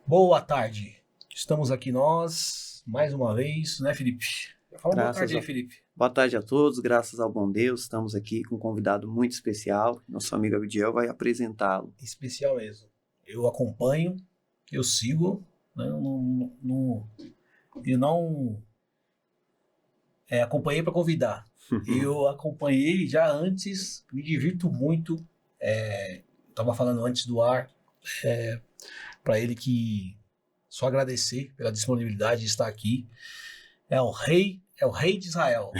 Boa tarde. Estamos aqui nós, mais uma vez, né, Felipe? Fala boa tarde aí, Felipe. Boa tarde a todos, graças ao bom Deus, estamos aqui com um convidado muito especial, nosso amigo Abidiel vai apresentá-lo. Especial mesmo. Eu acompanho, eu sigo, né, eu não acompanhei para convidar. Eu acompanhei já antes, me divirto muito. Estava falando antes do ar para ele que só agradecer pela disponibilidade de estar aqui. É o rei de Israel.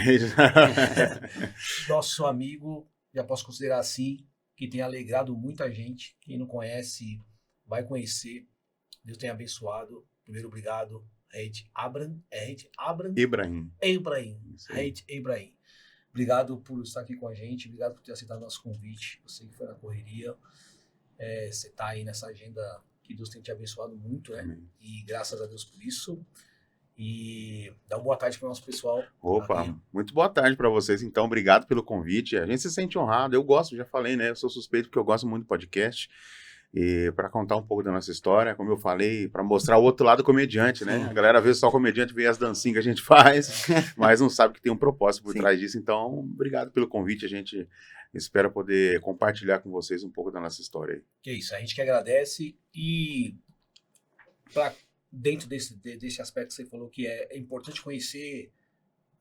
Nosso amigo, já posso considerar assim, que tem alegrado muita gente. Quem não conhece, vai conhecer. Deus tenha abençoado. Primeiro, obrigado, Reit Abram. Ibrahim. Reit Ibrahim. Obrigado por estar aqui com a gente. Obrigado por ter aceitado nosso convite. Eu sei que foi na correria. Você está aí nessa agenda que Deus tem te abençoado muito, né? Amém. E graças a Deus por isso. E dá uma boa tarde para o nosso pessoal. Opa, aqui. muito boa tarde para vocês, então, obrigado pelo convite, a gente se sente honrado, eu gosto, já falei, né, eu sou suspeito porque eu gosto muito do podcast, e para contar um pouco da nossa história, como eu falei, para mostrar o outro lado comediante, né, a galera vê só comediante, vê as dancinhas que a gente faz, mas não sabe que tem um propósito por trás disso, então, obrigado pelo convite, a gente espera poder compartilhar com vocês um pouco da nossa história aí. Que isso, a gente que agradece e dentro desse aspecto que você falou que é importante conhecer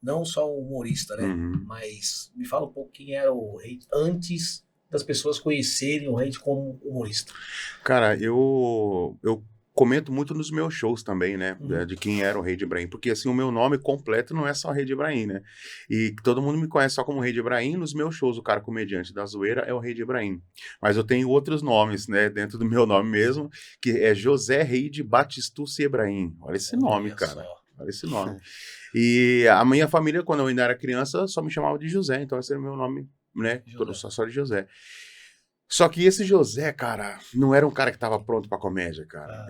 não só o humorista, né? Mas me fala um pouco quem era o Reit antes das pessoas conhecerem o Reit como humorista. Cara, eu comento muito nos meus shows também, né, de quem era o Rei de Ibrahim, porque assim, o meu nome completo não é só Rei de Ibrahim, né, e todo mundo me conhece só como Rei de Ibrahim. Nos meus shows, o cara comediante da zoeira é o Rei de Ibrahim, mas eu tenho outros nomes, né, dentro do meu nome mesmo, que é José Rei de Batistuce Ibrahim. Olha esse nome, cara. Olha esse nome. E a minha família, quando eu ainda era criança, só me chamava de José, então esse era o meu nome, né, só de José. Só que esse José, cara, não era um cara que estava pronto pra comédia, cara.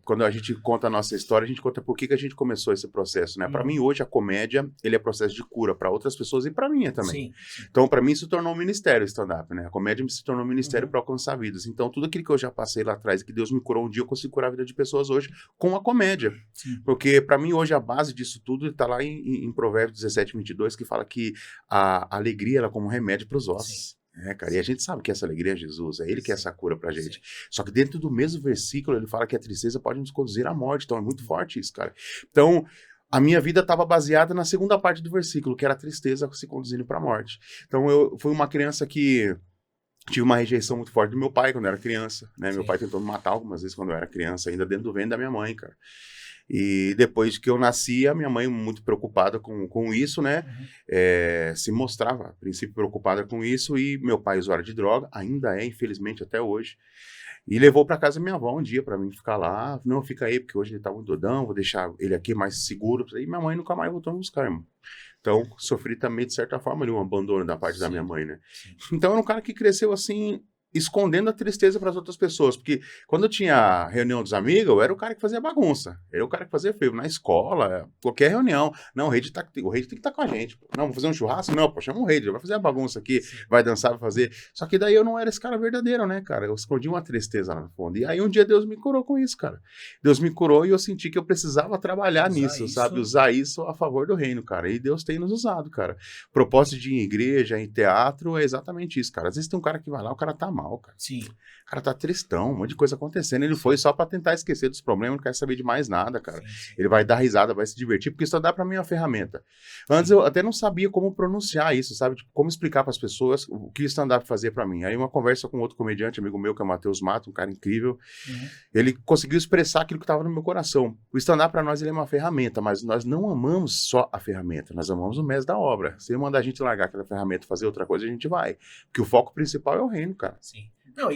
Quando a gente conta a nossa história, a gente conta por que a gente começou esse processo, né? Pra mim, hoje, a comédia, ele é processo de cura pra outras pessoas e pra mim também. Sim. Então, pra mim, se tornou um ministério o stand-up, né? A comédia se tornou um ministério pra alcançar vidas. Então, tudo aquilo que eu já passei lá atrás, que Deus me curou um dia, eu consigo curar a vida de pessoas hoje com a comédia. Sim. Porque, pra mim, hoje, a base disso tudo tá lá em Provérbios 17:22, que fala que a alegria ela é como um remédio pros ossos. Sim. Cara, e a gente sabe que essa alegria é Jesus, é Ele que é essa cura pra gente. Sim. Só que dentro do mesmo versículo, ele fala que a tristeza pode nos conduzir à morte, então é muito forte isso, cara. Então, a minha vida estava baseada na segunda parte do versículo, que era a tristeza se conduzindo pra morte. Então, eu fui uma criança que tive uma rejeição muito forte do meu pai quando eu era criança, né? Sim. Meu pai tentou me matar algumas vezes quando eu era criança, ainda dentro do ventre da minha mãe, cara. E depois que eu nasci, a minha mãe, muito preocupada com isso, né, se mostrava, a princípio, preocupada com isso, e meu pai usuário de droga, ainda é, infelizmente, até hoje, e levou para casa minha avó um dia para mim ficar lá. Não, fica aí, porque hoje ele tá muito doidão, vou deixar ele aqui mais seguro, e minha mãe nunca mais voltou a me buscar, irmão. Então, sofri também, de certa forma, ali, um abandono da parte da minha mãe, né. Sim. Então, era um cara que cresceu assim, escondendo a tristeza para as outras pessoas, porque quando eu tinha reunião dos amigos, eu era o cara que fazia bagunça, eu era o cara que fazia feio, na escola, qualquer reunião, não, o rei tem que estar com a gente, não, vamos fazer um churrasco? Não, pô, chama o rei, vai fazer a bagunça aqui, vai dançar, vai fazer, só que daí eu não era esse cara verdadeiro, né, cara, eu escondi uma tristeza lá no fundo, e aí um dia Deus me curou com isso, cara, Deus me curou e eu senti que eu precisava trabalhar nisso, sabe, usar isso a favor do reino, cara, e Deus tem nos usado, cara, propósito de ir em igreja, em teatro, é exatamente isso, cara, às vezes tem um cara que vai lá, o cara tá mal, cara. Sim. O cara tá tristão, um monte de coisa acontecendo. Ele foi só pra tentar esquecer dos problemas, não quer saber de mais nada, cara. Sim. Ele vai dar risada, vai se divertir, porque isso dá pra mim uma ferramenta. Antes eu até não sabia como pronunciar isso, sabe? Tipo, como explicar pras pessoas o que o stand-up fazia pra mim. Aí uma conversa com outro comediante, amigo meu, que é o Matheus Mato, um cara incrível. Ele conseguiu expressar aquilo que tava no meu coração. O stand-up pra nós ele é uma ferramenta, mas nós não amamos só a ferramenta, nós amamos o mestre da obra. Se ele mandar a gente largar aquela ferramenta e fazer outra coisa, a gente vai. Porque o foco principal é o reino, cara. Sim. Não,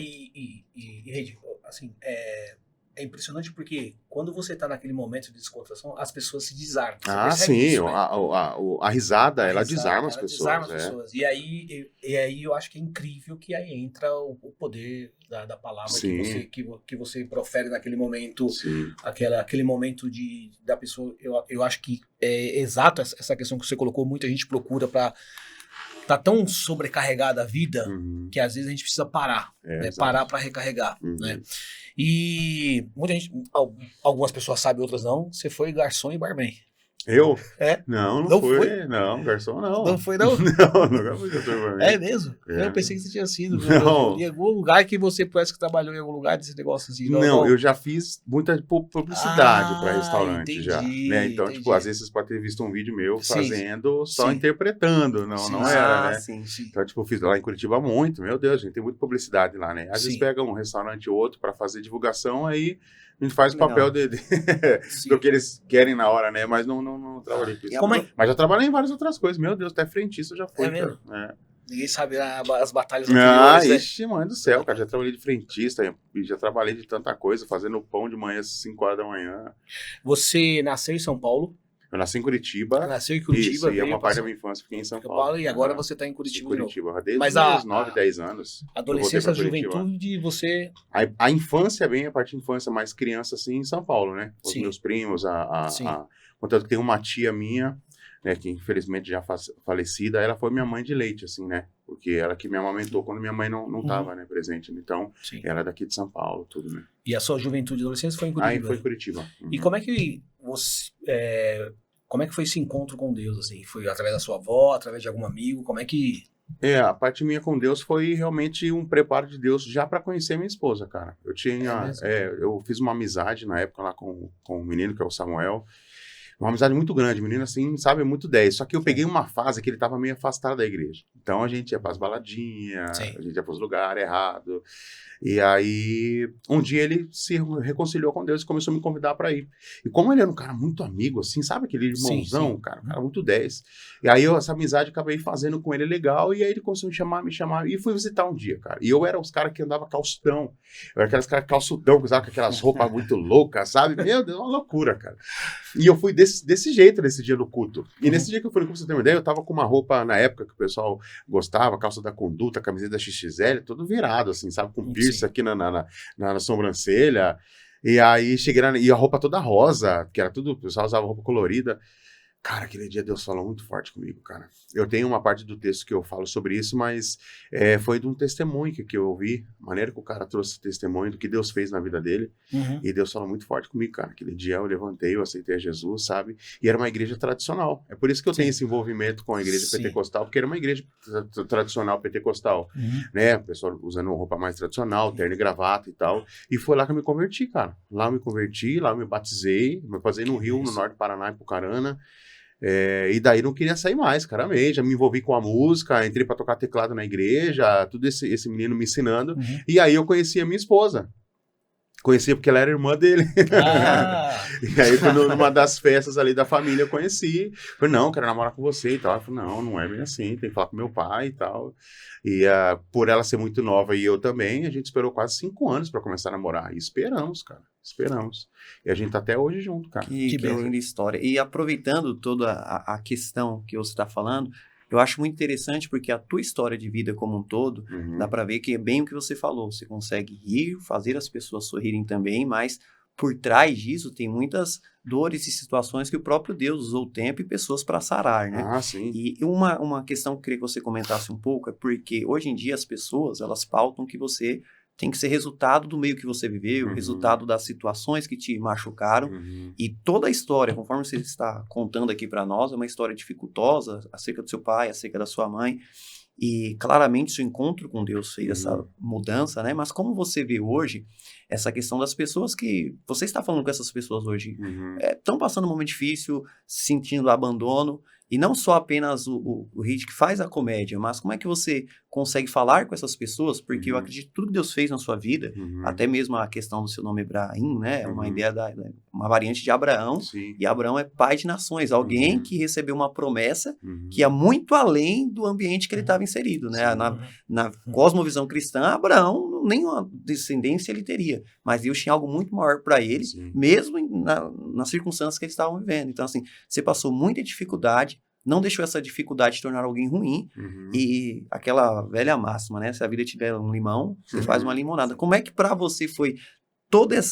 assim, é impressionante porque quando você tá naquele momento de descontração, as pessoas se desarmam. Sim, isso, né? a risada, ela desarma as pessoas. Desarma as pessoas. E aí eu acho que é incrível que aí entra o poder da palavra que você profere naquele momento, aquele momento da pessoa. Eu acho que é exato essa questão que você colocou, muita gente procura para tá tão sobrecarregada a vida Uhum. que às vezes a gente precisa parar, né? Exato. Parar para recarregar, Uhum. né? E muita gente, algumas pessoas sabem, outras não, você foi garçom e barman. Eu? É? Não Não fui. foi? Não, garçom não. Não foi, não? Não, nunca fui garçom pra mim. É mesmo? É. Eu pensei que você tinha sido. Não. Em algum lugar que você parece que trabalhou em algum lugar desse negócio assim. Não, eu já fiz muita publicidade Ah, para restaurante entendi, já, né? Então, tipo, entendi. às vezes vocês podem ter visto um vídeo meu Sim, fazendo, só sim. interpretando, não, Sim, não sim. era, né? Sim. Sim. Então, tipo, eu fiz lá em Curitiba muito, meu Deus, a gente tem muita publicidade lá, né? Às vezes Sim. pega um restaurante ou outro para fazer divulgação, aí a gente faz o Legal. papel Sim. do que eles querem na hora, né? Mas não trabalhei com isso. Como é? Mas já trabalhei em várias outras coisas, meu Deus, até frentista eu já fui. É mesmo? Cara. Ninguém sabe as batalhas Ah, anteriores, né? ixi, mãe do céu, cara, já trabalhei de frentista, e já trabalhei de tanta coisa, fazendo pão de manhã às 5 horas da manhã. Você nasceu em São Paulo, Eu nasci em Curitiba. nasceu em Curitiba, Isso, e veio uma pra parte da São minha infância fiquei em São Paulo, Paulo. e agora Ah, você tá em em Curitiba de novo. Curitiba, desde Mas os meus 9, 10 anos. Adolescência, eu voltei pra Curitiba. juventude, você... A infância é bem a parte de infância, mais criança assim em São Paulo, né? Os Sim. meus primos, Sim. Contanto que tem uma tia minha, né, que infelizmente já falecida, ela foi minha mãe de leite, assim, né? Porque ela que me amamentou quando minha mãe não tava, né, presente. Então, Sim. ela é daqui de São Paulo, tudo, né? E a sua juventude e adolescência foi em Curitiba. Aí foi em Curitiba. Uhum. E como é que você... como é que foi esse encontro com Deus, assim? Foi através da sua avó, através de algum amigo? Como é que... A parte minha com Deus foi realmente um preparo de Deus já para conhecer minha esposa, cara. Eu tinha, eu fiz uma amizade na época lá com um menino que é o Samuel, uma amizade muito grande, menino assim, sabe, muito 10. Só que eu peguei uma fase que ele tava meio afastado da igreja. Então a gente ia pras baladinhas, Sim. a gente ia pros lugares errados. E aí, um dia ele se reconciliou com Deus e começou a me convidar para ir. E como ele era um cara muito amigo, assim, sabe aquele irmãozão, sim. cara, um cara muito 10. E aí essa amizade acabei fazendo com ele legal, e aí ele começou a me chamar, e fui visitar um dia, cara. E eu era os caras que andava calçudão. Eu era aqueles caras calçudão, que usavam aquelas roupas muito loucas, sabe? Meu Deus, uma loucura, cara. E eu fui desse jeito nesse dia do culto. E nesse dia que eu fui no culto, você tem uma ideia, eu tava com uma roupa, na época que o pessoal gostava, calça da Conduta, camiseta da XXL, todo virado, assim, sabe? Com piercing aqui na sobrancelha. E aí cheguei e a roupa toda rosa, que era tudo, o pessoal usava roupa colorida. Cara, aquele dia Deus falou muito forte comigo, cara. Eu tenho uma parte do texto que eu falo sobre isso, mas foi de um testemunho que eu ouvi, a maneira que o cara trouxe testemunho do que Deus fez na vida dele. Uhum. E Deus falou muito forte comigo, cara. Aquele dia eu levantei, eu aceitei a Jesus, sabe? E era uma igreja tradicional. É por isso que eu tenho esse envolvimento com a igreja pentecostal, porque era uma igreja tradicional pentecostal, né? O pessoal usando roupa mais tradicional, terno e gravata e tal. E foi lá que eu me converti, cara. Lá eu me converti, lá eu me batizei, me fazei no Rio, no norte do Paraná, em Pucarana. E daí não queria sair mais, cara, mesmo. Já me envolvi com a música, entrei pra tocar teclado na igreja, tudo esse menino me ensinando. E aí eu conheci a minha esposa. Conheci porque ela era irmã dele. E aí, numa das festas ali da família, eu conheci. Falei, não, quero namorar com você e tal. Ela falou, não é bem assim, tem que falar com meu pai e tal. E por ela ser muito nova e eu também, a gente esperou quase 5 anos pra começar a namorar. E esperamos, cara, esperamos. E a gente tá até hoje junto, cara. Que linda história. E aproveitando toda a questão que você está falando, eu acho muito interessante porque a tua história de vida como um todo, dá para ver que é bem o que você falou. Você consegue rir, fazer as pessoas sorrirem também, mas por trás disso tem muitas dores e situações que o próprio Deus usou o tempo e pessoas para sarar, né? Ah, sim. E uma questão que eu queria que você comentasse um pouco é porque hoje em dia as pessoas, elas pautam que você tem que ser resultado do meio que você viveu, resultado das situações que te machucaram. E toda a história, conforme você está contando aqui para nós, é uma história dificultosa acerca do seu pai, acerca da sua mãe. E claramente seu encontro com Deus fez essa mudança, né? Mas como você vê hoje essa questão das pessoas que... Você está falando com essas pessoas hoje, estão passando um momento difícil, sentindo abandono, e não só apenas o Hit que faz a comédia, mas como é que você consegue falar com essas pessoas? Porque eu acredito que tudo que Deus fez na sua vida, até mesmo a questão do seu nome Ibrahim, né? É uma ideia uma variante de Abraão, e Abraão é pai de nações, alguém que recebeu uma promessa que é muito além do ambiente que ele estava inserido, né? Na cosmovisão cristã, Abraão, nenhuma descendência ele teria, mas Deus tinha algo muito maior para ele, mesmo nas circunstâncias que eles estavam vivendo. Então, assim, você passou muita dificuldade, não deixou essa dificuldade te tornar alguém ruim, e aquela velha máxima, né? Se a vida tiver um limão, você faz uma limonada. Como é que para você foi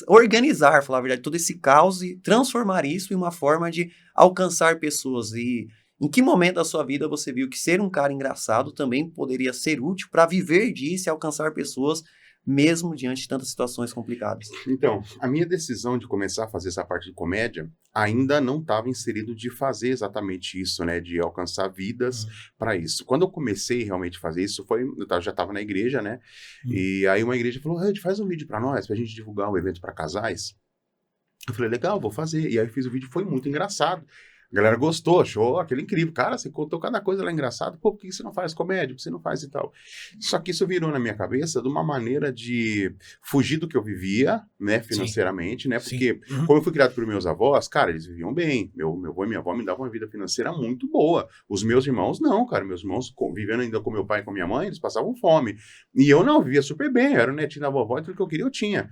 organizar, falar a verdade, todo esse caos e transformar isso em uma forma de alcançar pessoas? E Em que momento da sua vida você viu que ser um cara engraçado também poderia ser útil para viver disso e alcançar pessoas mesmo diante de tantas situações complicadas? Então, a minha decisão de começar a fazer essa parte de comédia ainda não estava inserido de fazer exatamente isso, né? De alcançar vidas para isso. Quando eu comecei realmente a fazer isso, eu já estava na igreja, né? E aí uma igreja falou, faz um vídeo para nós, pra gente divulgar um evento para casais. Eu falei, legal, vou fazer. E aí eu fiz o vídeo, foi muito engraçado. A galera gostou, achou aquele incrível. Cara, você contou cada coisa lá engraçada. Pô, por que você não faz comédia? Por que você não faz e tal? Só que isso virou na minha cabeça de uma maneira de fugir do que eu vivia, né, financeiramente, né? Porque como eu fui criado por meus avós, cara, eles viviam bem. Meu avô e minha avó me davam uma vida financeira muito boa. Os meus irmãos não, cara. Meus irmãos, vivendo ainda com meu pai e com minha mãe, eles passavam fome. E eu não, vivia super bem. Eu era o netinho da vovó e tudo que eu queria eu tinha.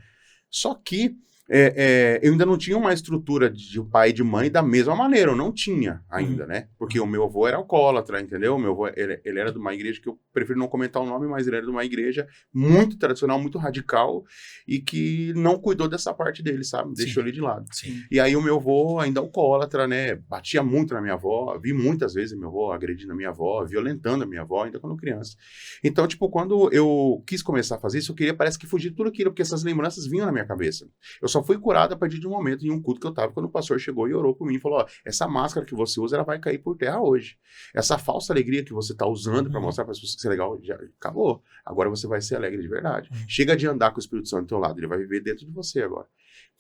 Só que eu ainda não tinha uma estrutura de pai e de mãe da mesma maneira, eu não tinha ainda, né? Porque o meu avô era alcoólatra, entendeu? O meu avô, ele era de uma igreja que eu prefiro não comentar o nome, mas ele era de uma igreja muito tradicional, muito radical e que não cuidou dessa parte dele, sabe? Deixou ele de lado. Sim. E aí o meu avô ainda alcoólatra, né? Batia muito na minha avó, vi muitas vezes meu avô agredindo a minha avó, violentando a minha avó, ainda quando criança. Então, tipo, quando eu quis começar a fazer isso, eu queria, parece que fugir de tudo aquilo, porque essas lembranças vinham na minha cabeça. Eu só fui curado a partir de um momento, em um culto que eu tava, quando o pastor chegou e orou por mim e falou, essa máscara que você usa, ela vai cair por terra hoje. Essa falsa alegria que você tá usando para mostrar para as pessoas que você é legal, já acabou. Agora você vai ser alegre de verdade. Chega de andar com o Espírito Santo do teu lado, ele vai viver dentro de você agora.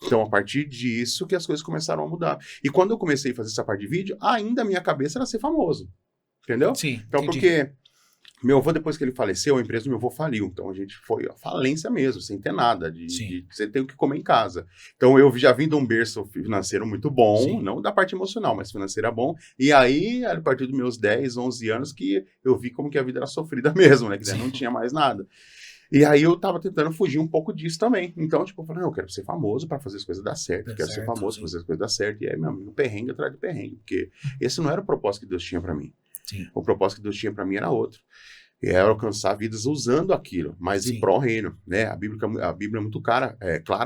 Então, a partir disso que as coisas começaram a mudar. E quando eu comecei a fazer essa parte de vídeo, ainda a minha cabeça era ser famoso. Entendeu? Sim, então, entendi. porque meu avô, depois que ele faleceu, a empresa do meu avô faliu. Então, a gente foi à falência mesmo, sem ter nada. Você tem o que comer em casa. Então, eu já vim de um berço financeiro muito bom, Sim. não da parte emocional, mas financeira bom. E aí, a partir dos meus 10, 11 anos, que eu vi como que a vida era sofrida mesmo, né? Que daí não tinha mais nada. E aí eu tava tentando fugir um pouco disso também. Então, tipo, eu falei, não, eu quero ser famoso para fazer as coisas dar certo. Eu quero ser famoso para fazer as coisas dar certo. E aí, meu amigo, perrengue atrás de perrengue. Porque esse não era o propósito que Deus tinha para mim. Sim. O propósito que Deus tinha para mim era outro. E era alcançar vidas usando aquilo, mas em pró-reino, né? A Bíblia é muito clara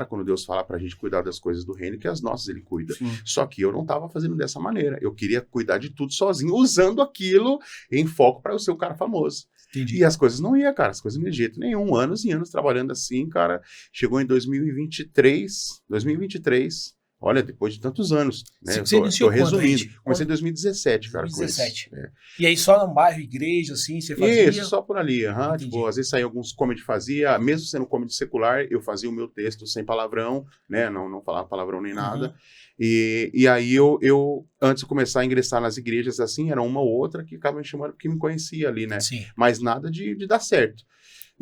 quando Deus fala pra gente cuidar das coisas do reino, que as nossas ele cuida. Sim. Só que eu não tava fazendo dessa maneira. Eu queria cuidar de tudo sozinho, usando aquilo em foco para eu ser o cara famoso. Entendi. E as coisas não iam, cara. As coisas não iam de jeito nenhum. Anos e anos trabalhando assim, cara. Chegou em 2023. Olha, depois de tantos anos, né? Você iniciou tô resumindo. quando? Comecei em 2017, cara. 2017. Com isso. E aí só no bairro, igreja, assim, você fazia? Isso, só por ali. Tipo, às vezes saía alguns comedy fazia, mesmo sendo comedy secular, eu fazia o meu texto sem palavrão, né? Não falava palavrão nem nada. E aí eu, antes de começar a ingressar nas igrejas assim, era uma ou outra que acaba me chamando porque me conhecia ali, né? Sim. Mas nada de dar certo.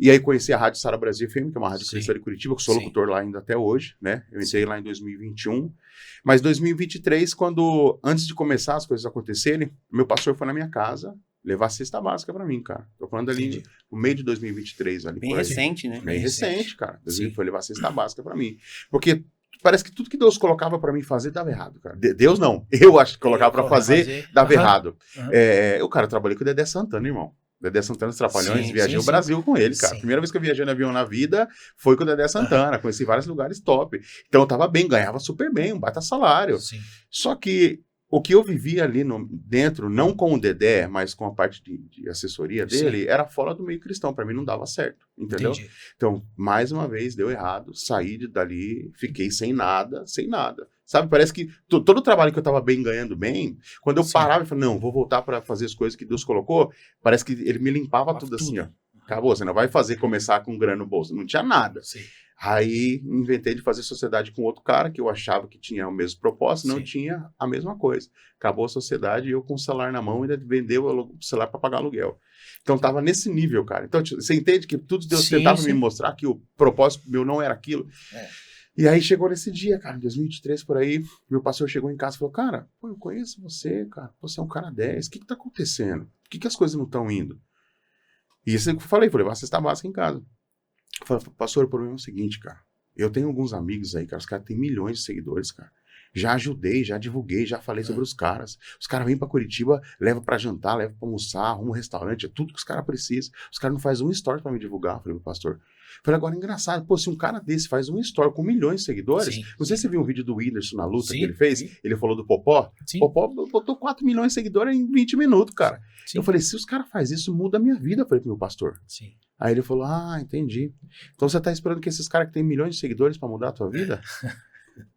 E aí conheci a Rádio Sara Brasil FM, que é uma rádio cristã de Curitiba, que sou locutor lá ainda até hoje, né? Eu entrei lá em 2021. Mas 2023, antes de começar as coisas acontecerem, meu pastor foi na minha casa levar a cesta básica pra mim, cara. Tô falando ali no meio de 2023. Ali, bem recente, né? Bem recente, cara. Ele foi levar a cesta básica pra mim. Porque parece que tudo que Deus colocava pra mim fazer dava errado, cara. Deus não. Eu acho que colocava pra fazer, dava errado. Eu trabalhei com o Dedé Santana, irmão. Dedé Santana, os Trapalhões, viajei o Brasil com ele, cara. A primeira vez que eu viajei no avião na vida foi com o Dedé Santana. Conheci vários lugares top. Então eu tava bem, ganhava super bem, um baita salário. Sim. Só que o que eu vivia ali dentro, não com o Dedé, mas com a parte de assessoria dele, era fora do meio cristão. Pra mim não dava certo, entendeu? Entendi. Então, mais uma vez, deu errado. Saí dali, fiquei sem nada. Sabe, parece que todo o trabalho que eu tava ganhando bem, quando eu parava e falava, não, vou voltar para fazer as coisas que Deus colocou, parece que ele me limpava tudo assim, ó. Acabou, você não vai começar com grana no bolso. Não tinha nada. Sim. Aí, inventei de fazer sociedade com outro cara, que eu achava que tinha o mesmo propósito, não tinha a mesma coisa. Acabou a sociedade e eu com o celular na mão ainda vendeu o celular para pagar aluguel. Então, tava nesse nível, cara. Então, você entende que tudo Deus tentava me mostrar que o propósito meu não era aquilo. E aí chegou nesse dia, cara, em 2023, por aí, meu pastor chegou em casa e falou, cara, eu conheço você, cara, você é um cara 10, o que tá acontecendo? Por que as coisas não estão indo? E isso que eu falei, vou levar a cesta básica em casa. Eu falei, pastor, o problema é o seguinte, cara, eu tenho alguns amigos aí, cara, os caras têm milhões de seguidores, cara. Já ajudei, já divulguei, já falei sobre os caras. Os caras vêm pra Curitiba, levam pra jantar, levam pra almoçar, arrumam um restaurante, é tudo que os caras precisam. Os caras não fazem um story pra me divulgar. Eu falei, meu pastor, Falei, agora é engraçado, pô, se um cara desse faz uma story com milhões de seguidores, Sim. não sei se você viu um vídeo do Whindersson na luta Sim. que ele fez, ele falou do Popó, Sim. Popó botou 4 milhões de seguidores em 20 minutos, cara. Sim. Eu falei, se os caras fazem isso, muda a minha vida, eu falei pro meu pastor. Sim. Aí ele falou, entendi. Então você tá esperando que esses caras que têm milhões de seguidores pra mudar a tua vida?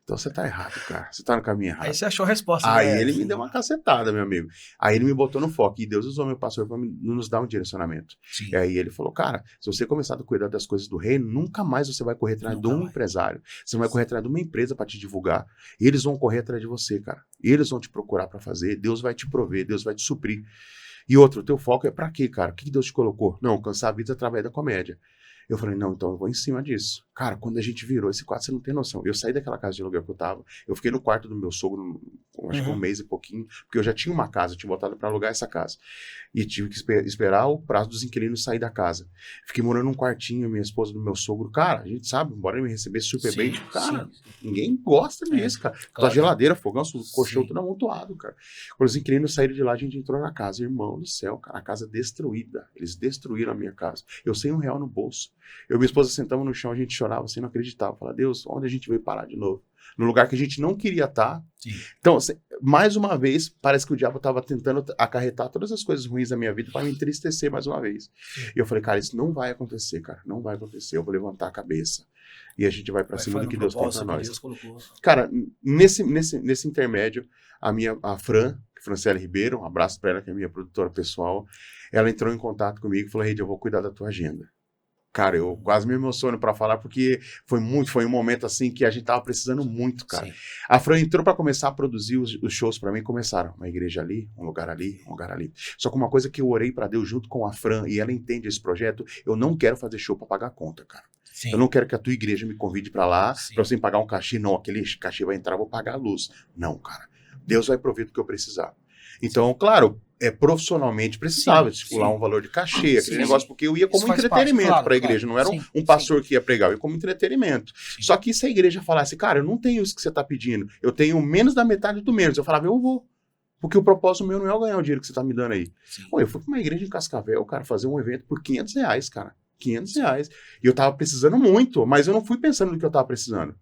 Então você tá errado, cara. Você tá no caminho errado. Aí você achou a resposta. Aí né? ele me deu uma cacetada, meu amigo. Aí ele me botou no foco. E Deus usou meu pastor para nos dar um direcionamento. Sim. E aí ele falou, cara, se você começar a cuidar das coisas do reino, nunca mais você vai correr atrás de um empresário. Você não vai correr atrás de uma empresa para te divulgar. Eles vão correr atrás de você, cara. Eles vão te procurar para fazer. Deus vai te prover, Deus vai te suprir. E outro, o teu foco é para quê, cara? O que Deus te colocou? Não, alcançar vidas através da comédia. Eu falei, não, então eu vou em cima disso. Cara, quando a gente virou esse quadro, você não tem noção. Eu saí daquela casa de aluguel que eu tava, eu fiquei no quarto do meu sogro, acho que um mês e pouquinho, porque eu já tinha uma casa, eu tinha botado para alugar essa casa. E tive que esperar o prazo dos inquilinos sair da casa. Fiquei morando num quartinho, minha esposa do meu sogro. Cara, a gente sabe, embora ele me recebesse super bem, tipo, cara, ninguém gosta disso, cara. Tua geladeira, fogão, colchão, tudo amontoado, cara. Quando os inquilinos saíram de lá, a gente entrou na casa. Irmão do céu, cara, a casa destruída. Eles destruíram a minha casa. Eu sem R$1 no bolso. Eu e minha esposa sentamos no chão, a gente chorava, assim, não acreditava. Falava, Deus, onde a gente veio parar de novo? No lugar que a gente não queria estar. Sim. Então, mais uma vez, parece que o diabo estava tentando acarretar todas as coisas ruins da minha vida para me entristecer mais uma vez. E eu falei, cara, isso não vai acontecer, cara. Não vai acontecer. Eu vou levantar a cabeça. E a gente vai para cima do que Deus tem para nós. Cara, nesse intermédio, a Franciele Ribeiro, um abraço para ela, que é minha produtora pessoal, ela entrou em contato comigo e falou, Reide, eu vou cuidar da tua agenda. Cara, eu quase me emociono pra falar, porque foi um momento assim que a gente tava precisando muito, cara. Sim. A Fran entrou pra começar a produzir os shows pra mim, começaram uma igreja ali, um lugar ali, um lugar ali. Só que uma coisa que eu orei pra Deus junto com a Fran, e ela entende esse projeto, eu não quero fazer show pra pagar conta, cara. Sim. Eu não quero que a tua igreja me convide pra lá, pra você pagar um cachê. Não, aquele cachê vai entrar, eu vou pagar a luz. Não, cara. Deus vai prover do que eu precisar. Então, claro, profissionalmente precisava estipular um valor de cachê, aquele negócio, porque eu ia como entretenimento para a igreja, não era um pastor que ia pregar, eu ia como entretenimento. Só que se a igreja falasse, cara, eu não tenho isso que você está pedindo, eu tenho menos da metade do menos, eu falava, eu vou. Porque o propósito meu não é eu ganhar o dinheiro que você está me dando aí. Pô, eu fui para uma igreja em Cascavel, cara, fazer um evento por R$500, cara. R$500. E eu tava precisando muito, mas eu não fui pensando no que eu tava precisando.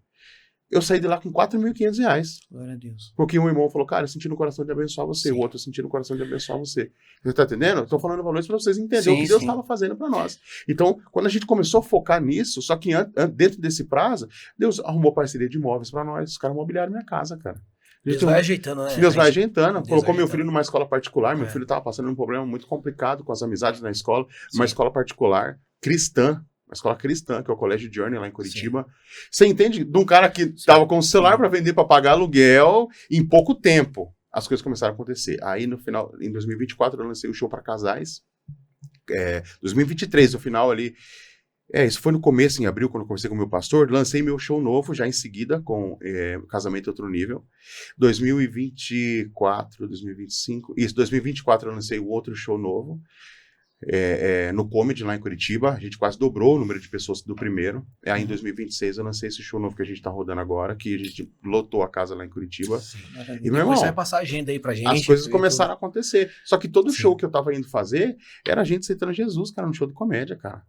Eu saí de lá com R$4.500. Glória a Deus. Porque um irmão falou, cara, eu senti no coração de abençoar você. Sim. O outro eu senti no coração de abençoar você. Você tá entendendo? Eu tô falando valores para vocês entenderem o que Deus estava fazendo para nós. Então, quando a gente começou a focar nisso, só que dentro desse prazo, Deus arrumou parceria de imóveis para nós. Os caras mobiliaram minha casa, cara. Deus vai ajeitando, né? Deus vai ajeitando. Colocou meu filho numa escola particular. Meu filho estava passando um problema muito complicado com as amizades na escola. Uma escola particular, cristã. Uma escola cristã, que é o Colégio Journey, lá em Curitiba. Sim. Você entende? De um cara que estava com o celular para vender, para pagar aluguel, em pouco tempo, as coisas começaram a acontecer. Aí, no final, em 2024, eu lancei o show para casais. 2023, no final ali. Isso foi no começo, em abril, quando eu conversei com o meu pastor. Lancei meu show novo, já em seguida, com Casamento Outro Nível. 2024, 2025... Isso, 2024 eu lancei o outro show novo. No Comedy, lá em Curitiba, a gente quase dobrou o número de pessoas do primeiro. Aí em 2026 eu lancei esse show novo que a gente tá rodando agora, que a gente lotou a casa lá em Curitiba. E meu irmão, você vai passar a agenda aí pra gente. As coisas começaram a acontecer. Só que todo show que eu tava indo fazer era a gente aceitando Jesus, cara, no show de comédia, cara.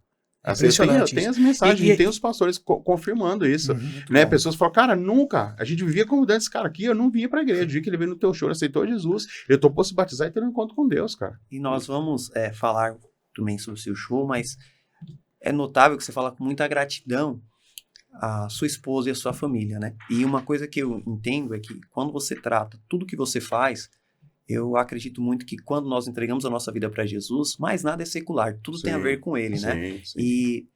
Tem as mensagens, tem os pastores confirmando isso, né? Pessoas falam, cara, nunca, a gente vivia convidando esse cara aqui, eu não vinha pra igreja, o dia que ele veio no teu show, ele aceitou Jesus, eu topou se batizar e ter um encontro com Deus, cara. E nós vamos falar também sobre o seu show, mas é notável que você fala com muita gratidão a sua esposa e a sua família, né? E uma coisa que eu entendo é que quando você trata tudo que você faz, eu acredito muito que quando nós entregamos a nossa vida para Jesus, mais nada é secular, tudo tem a ver com ele, né? Sim. E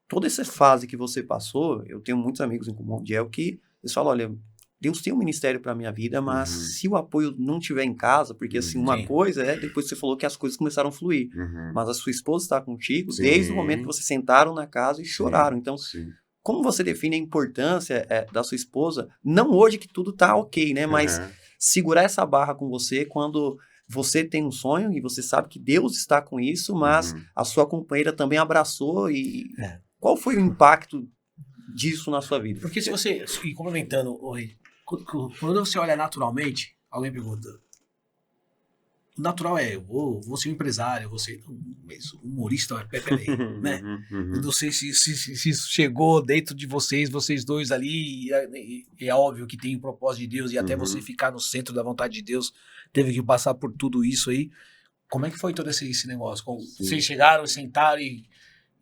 toda essa fase que você passou, eu tenho muitos amigos em comum, que eles falam, olha, Deus tem um ministério para minha vida, mas se o apoio não estiver em casa, porque assim, uma coisa depois você falou que as coisas começaram a fluir, mas a sua esposa está contigo desde o momento que vocês sentaram na casa e choraram. Então, como você define a importância da sua esposa, não hoje que tudo tá ok, né? Mas segurar essa barra com você quando você tem um sonho e você sabe que Deus está com isso, mas a sua companheira também abraçou e qual foi o impacto disso na sua vida? Porque se você, e complementando, quando você olha naturalmente, alguém pergunta, o natural é, eu vou ser um empresário, eu vou ser humorista, peraí, né? Eu não sei se isso chegou dentro de vocês dois ali, e é óbvio que tem o propósito de Deus, e até você ficar no centro da vontade de Deus, teve que passar por tudo isso aí. Como é que foi todo esse negócio? Vocês chegaram, sentaram e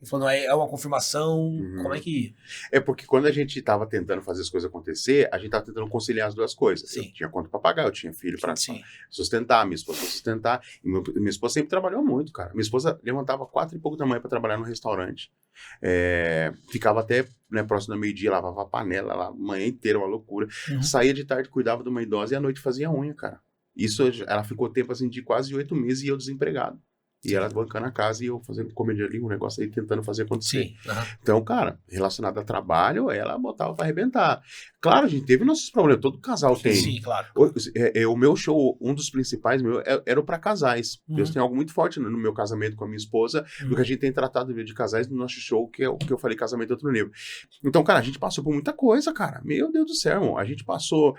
falaram, é uma confirmação, como é que... É porque quando a gente tava tentando fazer as coisas acontecer, a gente tava tentando conciliar as duas coisas. Sim. Eu tinha conta pra pagar, eu tinha filho pra Sim. sustentar, minha esposa pra sustentar. E minha esposa sempre trabalhou muito, cara. Minha esposa levantava 4 e pouco da manhã pra trabalhar no restaurante. Ficava até, né, próximo do meio-dia, lavava a panela lá, a manhã inteira, uma loucura. Saía de tarde, cuidava de uma idosa e à noite fazia unha, cara. Isso, ela ficou tempo assim de quase 8 meses e eu desempregado. E ela bancando a casa e eu fazendo comédia ali, um negócio aí, tentando fazer acontecer. Sim. Então, cara, relacionado a trabalho, ela botava pra arrebentar. Claro, a gente teve nossos problemas, todo casal tem. Sim, claro. O meu show, um dos principais meu, era o pra casais. Deus tem algo muito forte no meu casamento com a minha esposa, porque a gente tem tratado de casais no nosso show, que é o que eu falei, casamento outro nível. Então, cara, a gente passou por muita coisa, cara. Meu Deus do céu, irmão. A gente passou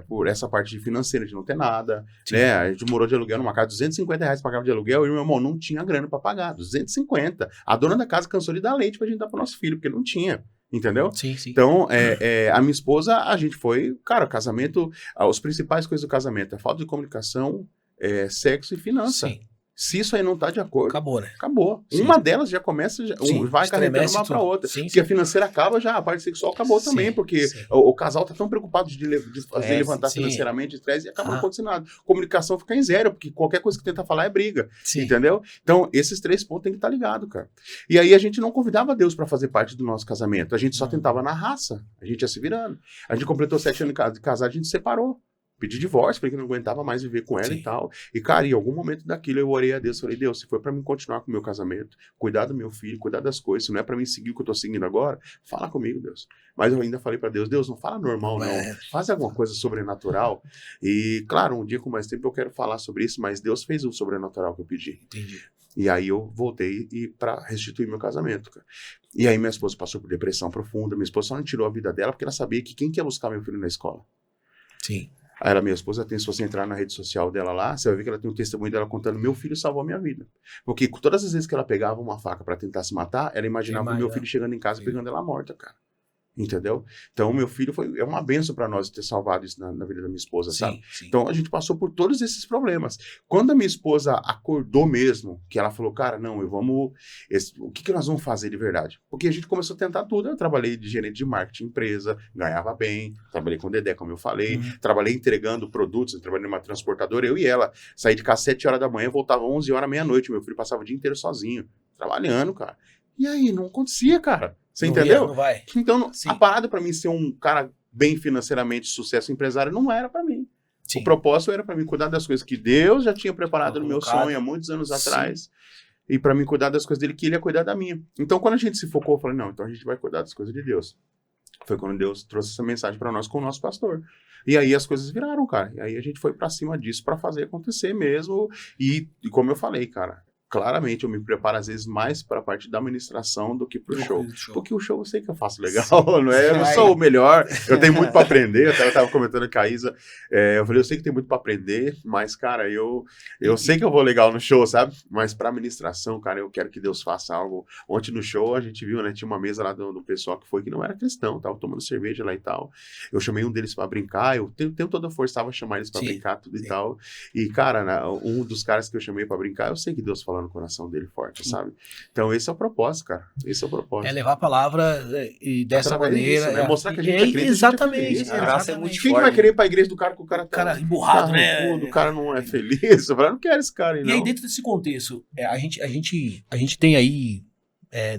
por essa parte financeira de não ter nada, né? A gente morou de aluguel numa casa, R$250 pagava de aluguel, e meu irmão não tinha grana pra pagar, 250. A dona da casa cansou de dar leite pra gente dar pro nosso filho, porque não tinha. Entendeu? Sim, sim. Então, a minha esposa, a gente foi... Cara, casamento... As principais coisas do casamento é falta de comunicação, sexo e finança. Sim. Se isso aí não tá de acordo... Acabou, né? Acabou. Sim. Uma delas já começa... vai carregando uma pra outra. Sim, porque a financeira acaba, já a parte sexual acabou também, porque o casal tá tão preocupado de fazer levantar financeiramente, estresse, e acaba não acontecendo nada. Comunicação fica em zero, porque qualquer coisa que tenta falar é briga. Sim. Entendeu? Então, esses 3 pontos tem que estar ligado, cara. E aí a gente não convidava Deus pra fazer parte do nosso casamento. A gente só tentava na raça. A gente ia se virando. A gente completou 7 anos de casado, a gente separou. Pedi divórcio, porque não aguentava mais viver com ela e tal. E, cara, em algum momento daquilo eu orei a Deus, falei, Deus, se for pra mim continuar com o meu casamento, cuidar do meu filho, cuidar das coisas, se não é pra mim seguir o que eu tô seguindo agora, fala comigo, Deus. Mas eu ainda falei pra Deus, Deus, não fala normal, não. Faz alguma coisa sobrenatural. E, claro, um dia com mais tempo eu quero falar sobre isso, mas Deus fez o sobrenatural que eu pedi. Entendi. E aí eu voltei pra restituir meu casamento, cara. E aí minha esposa passou por depressão profunda, minha esposa só não tirou a vida dela porque ela sabia que quem quer buscar meu filho na escola? Sim. Aí ela, minha esposa, se você entrar na rede social dela lá, você vai ver que ela tem um testemunho dela contando, meu filho salvou a minha vida. Porque todas as vezes que ela pegava uma faca pra tentar se matar, ela imaginava o meu filho chegando em casa e pegando ela morta, cara. Entendeu? Então, meu filho é uma benção para nós ter salvado isso na vida da minha esposa, sabe? Sim. Então, a gente passou por todos esses problemas. Quando a minha esposa acordou mesmo, que ela falou, cara, não, o que nós vamos fazer de verdade? Porque a gente começou a tentar tudo. Eu trabalhei de gerente de marketing, empresa, ganhava bem, trabalhei com o Dedé, como eu falei, trabalhei entregando produtos, eu trabalhei numa transportadora, eu e ela, saí de casa às 7 horas da manhã, voltava às 11 horas, meia-noite, meu filho passava o dia inteiro sozinho, trabalhando, cara. E aí, não acontecia, cara. Você entendeu? Não vai. Então, a parada pra mim ser um cara bem financeiramente, sucesso empresário, não era pra mim. Sim. O propósito era pra mim cuidar das coisas que Deus já tinha preparado no meu sonho há muitos anos atrás. E pra mim cuidar das coisas dele, que ele ia cuidar da minha. Então, quando a gente se focou, eu falei, não, então a gente vai cuidar das coisas de Deus. Foi quando Deus trouxe essa mensagem pra nós com o nosso pastor. E aí as coisas viraram, cara. E aí a gente foi pra cima disso pra fazer acontecer mesmo. E como eu falei, cara, claramente eu me preparo às vezes mais para a parte da administração do que pro show. Porque o show eu sei que eu faço legal, não é? Eu não sou o melhor, eu tenho muito para aprender. Eu tava comentando com a Isa, eu falei, eu sei que tem muito para aprender, mas, cara, eu sei que eu vou legal no show, sabe? Mas para administração, cara, eu quero que Deus faça algo. Ontem no show a gente viu, né? Tinha uma mesa lá do pessoal que foi que não era cristão, tava tomando cerveja lá e tal. Eu chamei um deles para brincar, eu tenho toda a força, chamar eles para brincar, tudo e tal. E, cara, um dos caras que eu chamei para brincar, eu sei que Deus falou no coração dele forte, sabe? Então esse é o propósito, cara. Esse é o propósito. É levar a palavra e dessa maneira. Isso, né? Mostrar que a gente acredita. Exatamente. A graça é muito Quem forte. vai querer ir pra igreja do cara que o cara tá... cara emburrado, né? O cara não é feliz. Eu não quero esse cara aí, não. E aí dentro desse contexto, a gente tem aí,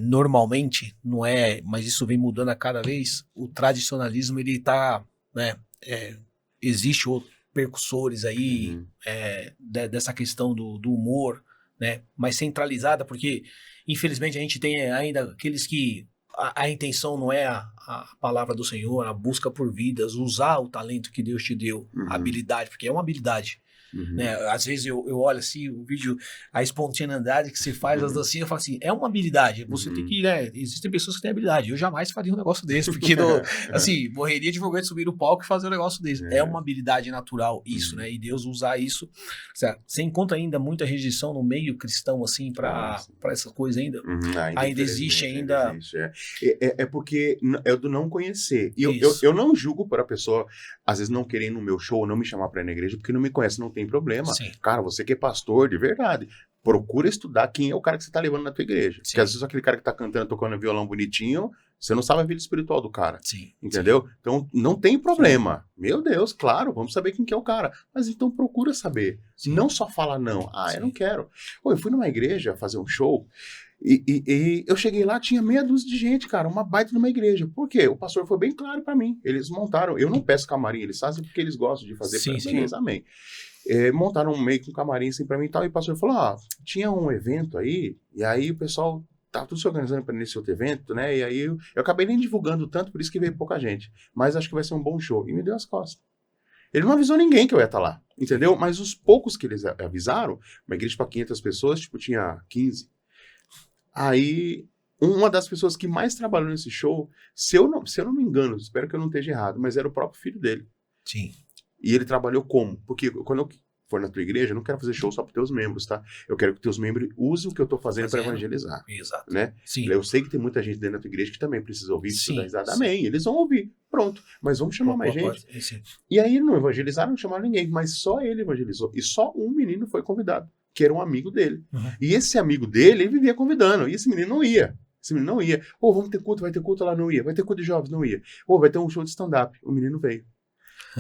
normalmente, não é, mas isso vem mudando a cada vez, o tradicionalismo, ele tá, né, existe percussores aí, dessa questão do humor, né, mais centralizada, porque infelizmente a gente tem ainda aqueles que a intenção não é a a palavra do Senhor, a busca por vidas, usar o talento que Deus te deu, a habilidade, porque é uma habilidade. Né? Às vezes eu olho assim, o vídeo, a espontaneidade que você faz, as dancinhas, eu falo assim, é uma habilidade. Você tem que, né? Existem pessoas que têm habilidade. Eu jamais faria um negócio desse, porque, assim, morreria de vergonha de subir no palco e fazer um negócio desse. É uma habilidade natural, isso, né? E Deus usar isso. Você encontra ainda muita rejeição no meio cristão, assim, pra essa coisa ainda? Ainda existe, ainda. É porque é do não conhecer. E eu não julgo para a pessoa, às vezes, não querer ir no meu show, não me chamar para ir na igreja, porque não me conhece, não tem problema. Sim. Cara, você que é pastor de verdade, procura estudar quem é o cara que você tá levando na tua igreja. Porque às vezes aquele cara que tá cantando, tocando violão bonitinho, você não sabe a vida espiritual do cara. Sim. Entendeu? Então, não tem problema. Meu Deus, claro, vamos saber quem que é o cara. Mas então procura saber. Não só fala não. Eu não quero. Eu fui numa igreja fazer um show e eu cheguei lá, tinha meia dúzia de gente, cara, uma baita numa igreja. Por quê? O pastor foi bem claro pra mim. Eles montaram, eu não peço camarim, eles fazem porque eles gostam de fazer. Beleza, amém. Montaram meio que um camarim assim pra mim e tal, e o pastor falou, tinha um evento aí, e aí o pessoal tá tudo se organizando para nesse outro evento, né, e aí eu acabei nem divulgando tanto, por isso que veio pouca gente, mas acho que vai ser um bom show, e me deu as costas. Ele não avisou ninguém que eu ia estar lá, entendeu? Mas os poucos que eles avisaram, uma igreja para 500 pessoas, tipo, tinha 15. Aí, uma das pessoas que mais trabalhou nesse show, se eu não me engano, espero que eu não esteja errado, mas era o próprio filho dele. Sim. E ele trabalhou como? Porque quando eu for na tua igreja, eu não quero fazer show só para teus membros, tá? Eu quero que teus membros usem o que eu tô fazendo para evangelizar. Exato. Né? Sim. Eu sei que tem muita gente dentro da tua igreja que também precisa ouvir, precisa dar risada. Amém, eles vão ouvir. Pronto. Mas vamos chamar mais gente. Sim. E aí não evangelizaram, não chamaram ninguém, mas só ele evangelizou. E só um menino foi convidado, que era um amigo dele. E esse amigo dele, ele vivia convidando. E esse menino não ia. Vamos ter culto, vai ter culto lá, não ia. Vai ter culto de jovens, não ia. Vai ter um show de stand-up. O menino veio.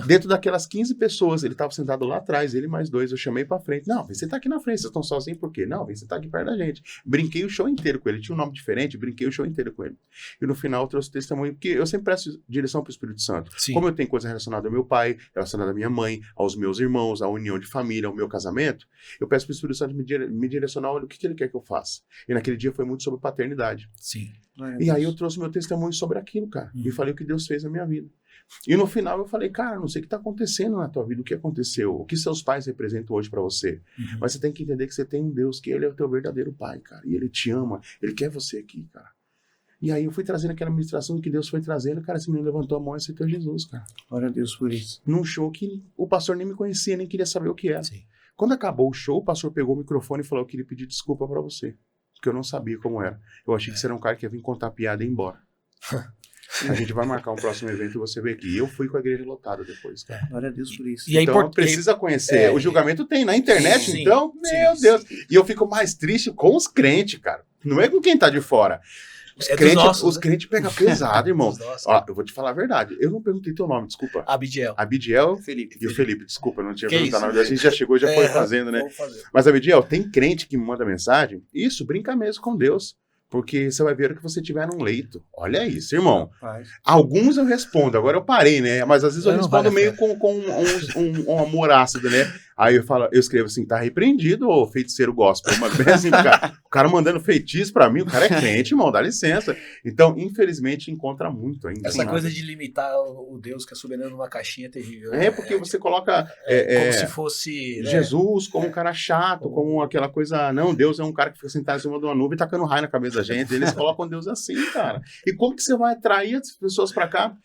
Dentro daquelas 15 pessoas, ele estava sentado lá atrás, ele mais 2, eu chamei pra frente. Não, vem sentar aqui na frente, vocês estão sozinhos por quê? Não, vem sentar aqui perto da gente. Brinquei o show inteiro com ele, tinha um nome diferente, brinquei o show inteiro com ele. E no final eu trouxe testemunho, porque eu sempre presto direção pro Espírito Santo. Sim. Como eu tenho coisa relacionada ao meu pai, relacionada à minha mãe, aos meus irmãos, à união de família, ao meu casamento, eu peço pro Espírito Santo me direcionar, olha, o que ele quer que eu faça. E naquele dia foi muito sobre paternidade. Sim. E aí eu trouxe meu testemunho sobre aquilo, cara. E falei o que Deus fez na minha vida. E no final eu falei, cara, não sei o que está acontecendo na tua vida, o que aconteceu, o que seus pais representam hoje para você. Mas você tem que entender que você tem um Deus, que ele é o teu verdadeiro pai, cara. E ele te ama, ele quer você aqui, cara. E aí eu fui trazendo aquela ministração que Deus foi trazendo, cara, esse menino levantou a mão e aceitou Jesus, cara. Glória a Deus por isso. Num show que o pastor nem me conhecia, nem queria saber o que era. Sim. Quando acabou o show, o pastor pegou o microfone e falou, eu queria pedir desculpa para você, porque eu não sabia como era. Eu achei que você era um cara que ia vir contar piada e ir embora. A gente vai marcar um próximo evento e você vê aqui. E eu fui com a igreja lotada depois, cara. Glória a Deus por isso. E então precisa conhecer. O julgamento tem na internet, então, meu Deus. Sim. E eu fico mais triste com os crentes, cara. Não é com quem tá de fora. Os crentes pegam pesado, irmão. Ó, eu vou te falar a verdade. Eu não perguntei teu nome, desculpa. Abidiel Felipe. E o Felipe, desculpa, não tinha perguntado. A gente já chegou, já foi fazendo, né? Mas, Abidiel, tem crente que me manda mensagem. Isso, brinca mesmo com Deus. Porque você vai ver o que você tiver num leito. Olha isso, irmão. Alguns eu respondo, agora eu parei, né? Mas às vezes eu respondo meio com um amor ácido, né? Aí eu escrevo assim, tá repreendido, ô feiticeiro gospel. Uma vez assim, o cara mandando feitiço pra mim, o cara é crente, irmão, dá licença. Então, infelizmente, encontra muito ainda. Essa coisa de limitar o Deus que é soberano numa caixinha é terrível. É, porque você coloca como se fosse Jesus como um cara chato, como aquela coisa, não, Deus é um cara que fica sentado em cima de uma nuvem e tacando raio na cabeça da gente. Eles colocam Deus assim, cara. E como que você vai atrair as pessoas pra cá?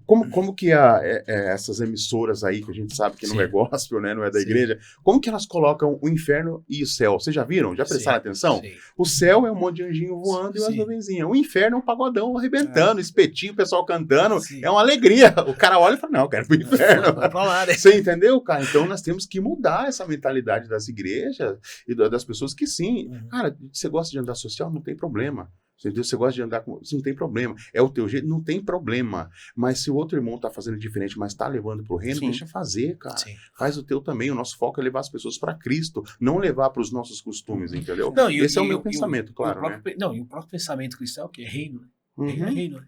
Como que essas emissoras aí, que a gente sabe que não é gospel, né? Não é da igreja, como que elas colocam o inferno e o céu? Vocês já viram? Já prestaram atenção? Sim. O céu é um monte de anjinho voando e umas nuvenzinhas. O inferno é um pagodão arrebentando, espetinho, o pessoal cantando. É uma alegria. O cara olha e fala, não, eu quero ir pro inferno. Vai pra lá, né? Você entendeu, cara? Então nós temos que mudar essa mentalidade das igrejas e das pessoas que sim. Cara, você gosta de andar social? Não tem problema. Você gosta de andar com... Não tem problema. É o teu jeito, não tem problema. Mas se o outro irmão tá fazendo diferente, mas tá levando pro reino, deixa fazer, cara. Sim. Faz o teu também. O nosso foco é levar as pessoas para Cristo, não levar para os nossos costumes, entendeu? Não, esse é o meu pensamento, claro. Não, e o próprio pensamento cristão, que é reino, né? Reino.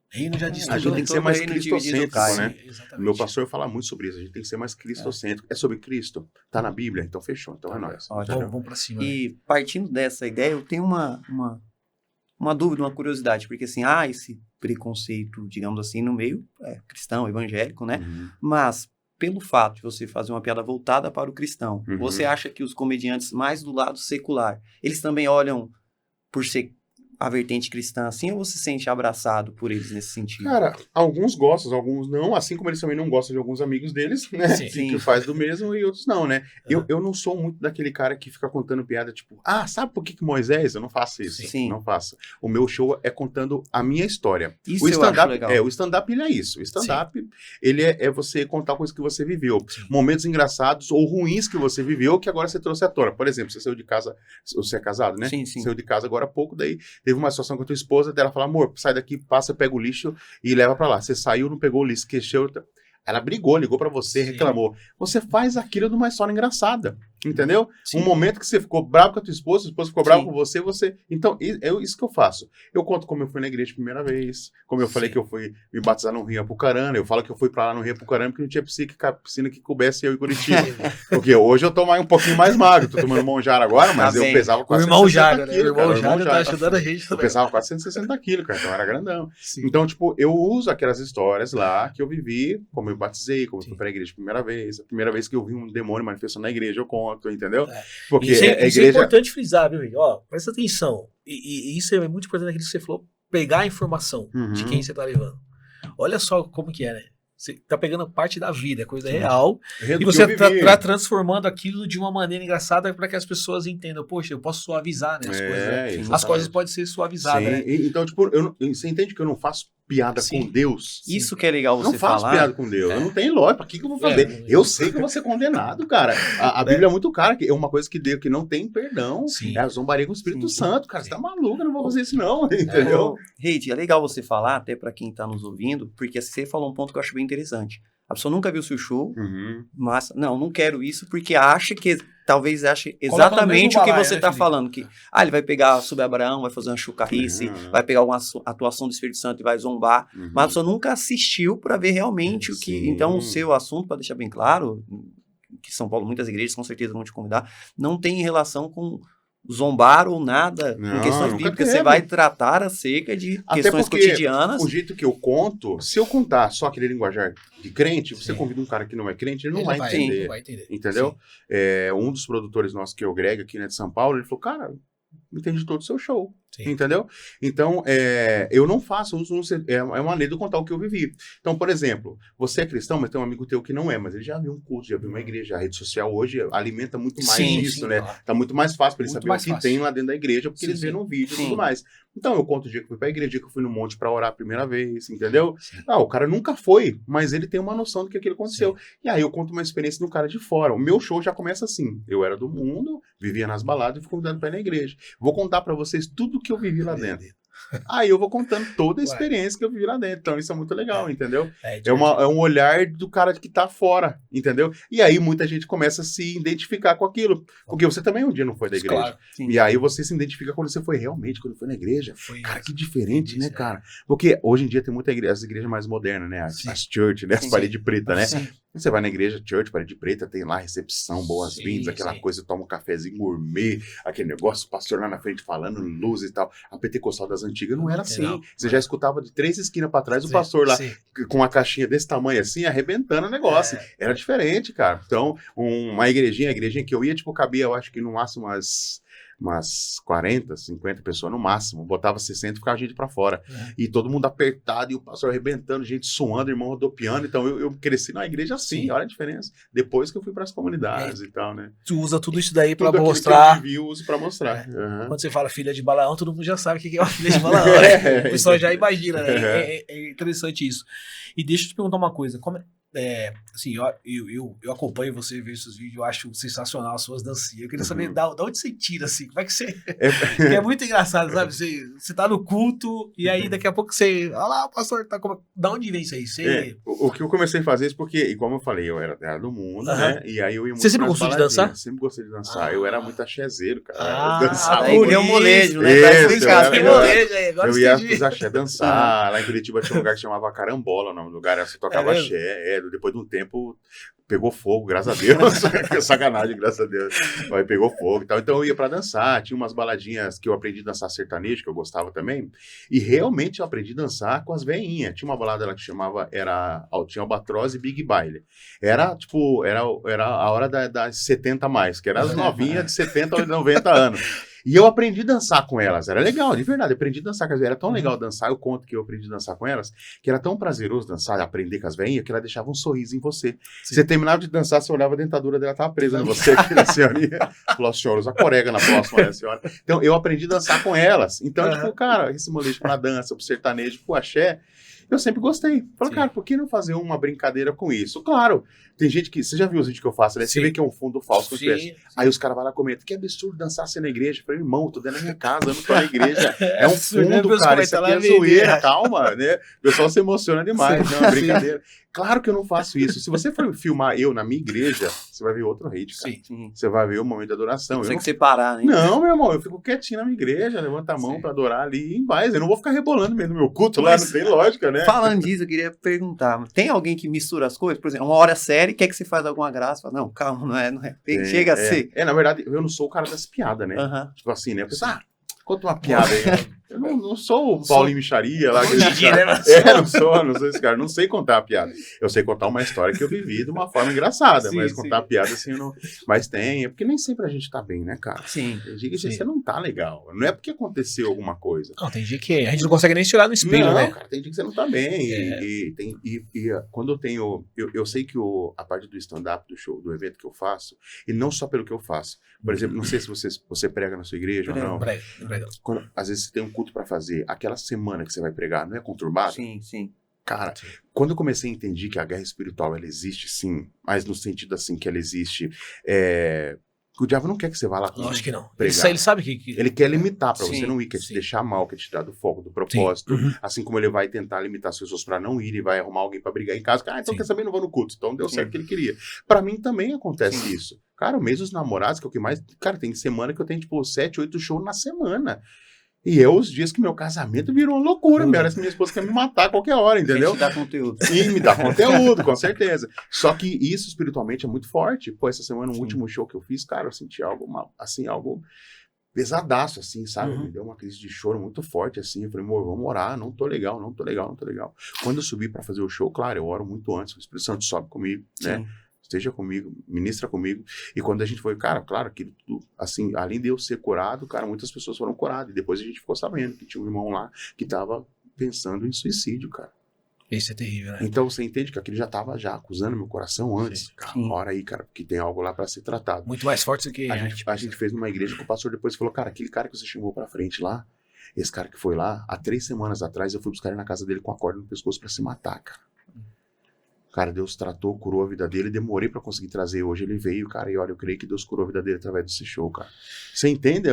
Reino já diz a gente tem que ser mais cristocêntrico, né? Exatamente. Meu pastor fala muito sobre isso. A gente tem que ser mais cristocêntrico. É sobre Cristo. Tá na Bíblia, então fechou. Então é nóis. Vamos pra cima. E partindo dessa ideia, eu tenho uma uma dúvida, uma curiosidade, porque assim, há esse preconceito, digamos assim, no meio cristão, evangélico, né? Mas, pelo fato de você fazer uma piada voltada para o cristão, você acha que os comediantes mais do lado secular, eles também olham por ser a vertente cristã assim, ou você se sente abraçado por eles nesse sentido? Cara, alguns gostam, alguns não, assim como eles também não gostam de alguns amigos deles, né? Sim. Que faz do mesmo e outros não, né? Eu não sou muito daquele cara que fica contando piada, tipo, sabe por que Moisés? Eu não faço isso. Sim. Não faço. O meu show é contando a minha história. Isso o eu acho legal. O stand-up, ele é isso. O stand-up, ele é você contar coisas que você viveu. Sim. Momentos engraçados ou ruins que você viveu, que agora você trouxe à tona. Por exemplo, você saiu de casa, você é casado, né? Sim. Saiu de casa agora há pouco, daí teve uma situação com a tua esposa, dela fala, amor, sai daqui, passa, pega o lixo e leva pra lá. Você saiu, não pegou o lixo, esqueceu. Ela brigou, ligou pra você, reclamou. Você faz aquilo numa história engraçada, entendeu? Sim. Um momento que você ficou bravo com a tua esposa ficou bravo com você. Então, é isso que eu faço. Eu conto como eu fui na igreja a primeira vez, como eu falei que eu fui me batizar no Rio Apucarana, eu falo que eu fui pra lá no Rio Apucarana porque não tinha piscina que coubesse eu em Curitiba. Porque hoje eu tô um pouquinho mais magro, tô tomando Monjaro agora, mas eu pesava quase 160 quilos. O irmão Jário tá ajudando a gente também. Eu pesava quase 160 quilos, cara, então eu era grandão. Sim. Então, tipo, eu uso aquelas histórias lá que eu vivi, como eu batizei, como eu fui pra igreja a primeira vez que eu vi um demônio manifestando na igreja, eu conto, entendeu? Porque isso a isso igreja... é importante frisar, viu, Henrique? Ó, presta atenção. E isso é muito importante naquilo que você falou, pegar a informação de quem você tá levando. Olha só como que é, né? Você tá pegando parte da vida, é coisa real, e você tá transformando aquilo de uma maneira engraçada para que as pessoas entendam, poxa, eu posso suavizar, né, as coisas. Né? As coisas podem ser suavizadas, né? Então, tipo, você entende que eu não faço piada com Deus? Isso que é legal você falar. Eu não faço piada com Deus, eu não tenho lógica, pra que eu vou fazer? Eu sei que eu vou ser condenado, cara. A Bíblia é muito cara, que é uma coisa que Deus que não tem perdão, é a zombaria com o Espírito Santo, cara, você tá maluco, eu não vou fazer isso não, entendeu? Reide, é legal você falar, até pra quem tá nos ouvindo, porque você falou um ponto que eu acho bem interessante. A pessoa nunca viu o seu show, mas não quero isso, porque talvez ache exatamente o que você está falando. Que, ele vai pegar sobre Abraão, vai fazer uma chucarrice, vai pegar uma atuação do Espírito Santo e vai zombar. Mas a pessoa nunca assistiu para ver realmente o que... Então, o seu assunto, para deixar bem claro, que São Paulo, muitas igrejas com certeza vão te convidar, não tem relação com zombar ou nada com questões bíblicas. Você vai tratar acerca de questões cotidianas. O jeito que eu conto, se eu contar só aquele linguajar de crente, você convida um cara que não é crente, ele não vai entender. Não vai entender. Entendeu? Um dos produtores nossos, que é o Greg, aqui, né, de São Paulo, ele falou, cara, entendi todo o seu show. Sim. Entendeu? Então, eu não faço uso, é uma maneira de contar o que eu vivi. Então, por exemplo, você é cristão, mas tem um amigo teu que não é, mas ele já viu um culto, já viu uma igreja. A rede social hoje alimenta muito mais isso, né? Claro. Tá muito mais fácil para ele saber o que tem lá dentro da igreja, porque eles vêem no vídeo e tudo mais. Então, eu conto o dia que eu fui pra igreja, o dia que eu fui no monte para orar a primeira vez, entendeu? O cara nunca foi, mas ele tem uma noção do que aquilo aconteceu. E aí eu conto uma experiência do cara de fora. O meu show já começa assim. Eu era do mundo, vivia nas baladas e fui convidado para ir na igreja. Vou contar para vocês tudo que eu vivi lá dentro. Aí eu vou contando toda a experiência que eu vivi lá dentro. Então isso é muito legal, entendeu? É um olhar do cara que tá fora, entendeu? E aí muita gente começa a se identificar com aquilo. Porque você também um dia não foi da igreja. Claro, e aí você se identifica quando você foi realmente, quando foi na igreja. Cara, que diferente, né, cara? Porque hoje em dia tem muita igreja, as igrejas mais modernas, né? As church, né? As paredes pretas, né? Sim. Você vai na igreja, church, parede preta, tem lá recepção, boas-vindas, aquela coisa, toma um cafezinho gourmet, aquele negócio, o pastor lá na frente falando, luz e tal. A pentecostal das antigas não era assim. Não. Você já escutava de 3 esquinas pra trás o pastor lá com uma caixinha desse tamanho assim, arrebentando o negócio. Era diferente, cara. Então, a igrejinha que eu ia, tipo, cabia, eu acho que no máximo umas 40, 50 pessoas no máximo. Botava 60 e ficava a gente pra fora. E todo mundo apertado e o pastor arrebentando, gente suando, irmão rodopiando. Então eu cresci na igreja assim, olha a diferença. Depois que eu fui pras comunidades e tal, né? Tu usa tudo isso daí pra mostrar. Que eu uso pra mostrar. Quando você fala filha de Balaão, todo mundo já sabe o que é uma filha de Balaão, né? O pessoal já imagina, né? É interessante isso. E deixa eu te perguntar uma coisa. Assim, eu acompanho você, vejo seus vídeos, eu acho sensacional as suas dancinhas. Eu queria saber da onde você tira, assim, como é que você... Porque é muito engraçado, sabe? Você tá no culto, e aí daqui a pouco você... Olha lá, o pastor tá... Da onde vem isso aí? O que eu comecei a fazer é porque, e como eu falei, eu era do mundo, né? E aí eu ia muito. Você sempre gostou de dançar? Sempre gostei de dançar. Eu era muito axézeiro, cara. Eu dançava muito. É um molejo, né? Eu ia pros axé dançar. Lá em Curitiba tinha um lugar que chamava Carambola, o nome do lugar. Você tocava axé. depois de um tempo pegou fogo, graças a Deus. Sacanagem, graças a Deus. Aí pegou fogo e tal. Então eu ia pra dançar, tinha umas baladinhas que eu aprendi a dançar sertanejo, que eu gostava também, e realmente eu aprendi a dançar com as veinhas. Tinha uma balada lá que chamava, tinha Albatroz e Big Baile. Era, tipo, era a hora das 70 mais, que era as novinhas de 70 ou 90 anos. E eu aprendi a dançar com elas, era legal, de verdade, eu aprendi a dançar com elas, era tão legal dançar, eu conto que eu aprendi a dançar com elas, que era tão prazeroso dançar, aprender com as veinhas, que ela deixava um sorriso em você. Sim. Você terminava de dançar, você olhava, a dentadura dela estava presa em você, aqui na senhorinha, falou, senhora, usa corega na próxima, né, senhora? Então, eu aprendi a dançar com elas, então, tipo, cara, esse molejo pra dança, pro sertanejo, pro axé, eu sempre gostei. Falei, cara, por que não fazer uma brincadeira com isso? Claro, tem gente que... Você já viu os vídeos que eu faço, né? Você vê que é um fundo falso. Aí os caras vão lá e comentam, que absurdo dançar assim na igreja. Eu falei, irmão, tô dentro da minha casa, eu não tô na igreja. É um fundo, cara, isso aqui é zoeira, calma, né? O pessoal se emociona demais, não é uma brincadeira. Claro que eu não faço isso. Se você for filmar eu na minha igreja, você vai ver outro hate, cara. Sim. Você vai ver o momento de adoração. Você tem que separar, né? Não, meu irmão, eu fico quietinho na minha igreja, levanta a mão pra adorar ali e vai. Eu não vou ficar rebolando mesmo no meu culto lá, não tem lógica, né? Falando disso, eu queria perguntar, tem alguém que mistura as coisas? Por exemplo, uma hora séria, quer que você faça alguma graça? Fala, não, calma, não é. Chega a ser. Na verdade, eu não sou o cara das piadas, né? Tipo assim, né? Eu penso, conta uma piada aí. Eu não sou o Paulinho Micharia lá. Não sou esse cara. Não sei contar a piada. Eu sei contar uma história que eu vivi de uma forma engraçada, mas contar a piada assim, eu não... Mas é porque nem sempre a gente tá bem, né, cara? Sim. Tem dia que você não tá legal. Não é porque aconteceu alguma coisa. Não, tem dia que a gente não consegue nem se olhar no espelho, né? Cara, tem dia que você não tá bem. E quando eu tenho... Eu sei que a parte do stand-up, do show, do evento que eu faço, e não só pelo que eu faço. Por exemplo, não sei se você prega na sua igreja ou não. Prega. Às vezes você tem um culto pra fazer, aquela semana que você vai pregar, não é conturbada? Sim. Cara, quando eu comecei a entender que a guerra espiritual, ela existe sim, mas no sentido assim que ela existe, o diabo não quer que você vá lá pregar. Acho que não. Pregar. Ele sabe que... Ele quer limitar pra você não ir, quer te deixar mal, quer te dar do foco, do propósito, assim como ele vai tentar limitar as pessoas pra não ir e vai arrumar alguém pra brigar em casa, então quer saber, não vou no culto, então deu certo o que ele queria. Pra mim também acontece isso. Cara, mesmo os namorados, que é o que mais... Cara, tem semana que eu tenho tipo 7, 8 shows na semana. E os dias que meu casamento virou uma loucura, parece que minha esposa quer me matar a qualquer hora, entendeu? Me dá conteúdo. E me dá conteúdo, com certeza. Só que isso espiritualmente é muito forte. Pô, essa semana, no último show que eu fiz, cara, eu senti algo pesadaço, assim, sabe? Me deu uma crise de choro muito forte, assim. Eu falei, amor, vamos orar, não tô legal. Quando eu subi pra fazer o show, claro, eu oro muito antes, o Espírito Santo sobe comigo, né? Esteja comigo, ministra comigo. E quando a gente foi, cara, claro, aquilo tudo, assim, além de eu ser curado, cara, muitas pessoas foram curadas. E depois a gente ficou sabendo que tinha um irmão lá que tava pensando em suicídio, cara. Isso é terrível, né? Então você entende que aquilo já tava acusando meu coração antes. Cara, ora aí, cara, porque tem algo lá pra ser tratado. Muito mais forte do que a gente fez numa igreja que o pastor depois falou, cara, aquele cara que você chamou pra frente lá, esse cara que foi lá, há 3 semanas atrás eu fui buscar ele na casa dele com a corda no pescoço pra se matar, cara. Cara, Deus tratou, curou a vida dele, demorei pra conseguir trazer. Hoje ele veio, cara, e olha, eu creio que Deus curou a vida dele através desse show, cara. Você entende?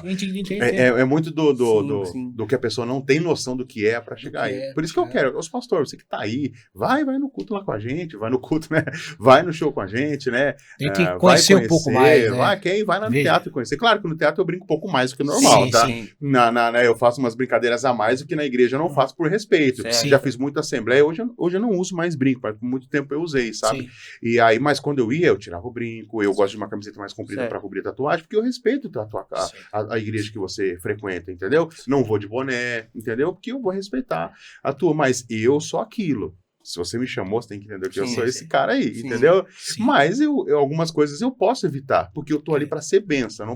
Entendi. É muito do que a pessoa não tem noção do que é pra chegar aí. Por isso que eu quero, os pastores, você que tá aí, vai no culto lá com a gente, vai no culto, né? Vai no show com a gente, né? Tem que conhecer um pouco mais, né? Vai lá no teatro conhecer. Claro que no teatro eu brinco um pouco mais do que o normal, tá? Eu faço umas brincadeiras a mais do que na igreja eu não faço por respeito. Já fiz muita assembleia, hoje eu não uso mais brinco, por muito tempo eu usei, sabe? E aí, mas quando eu ia, eu tirava o brinco, eu gosto de uma camiseta mais comprida pra cobrir a tatuagem, porque eu respeito a igreja que você frequenta, entendeu? Não vou de boné, entendeu? Porque eu vou respeitar a tua, mas eu sou aquilo. Se você me chamou, você tem que entender que eu sou esse cara aí, entendeu? Mas algumas coisas eu posso evitar, porque eu tô ali pra ser bênção, não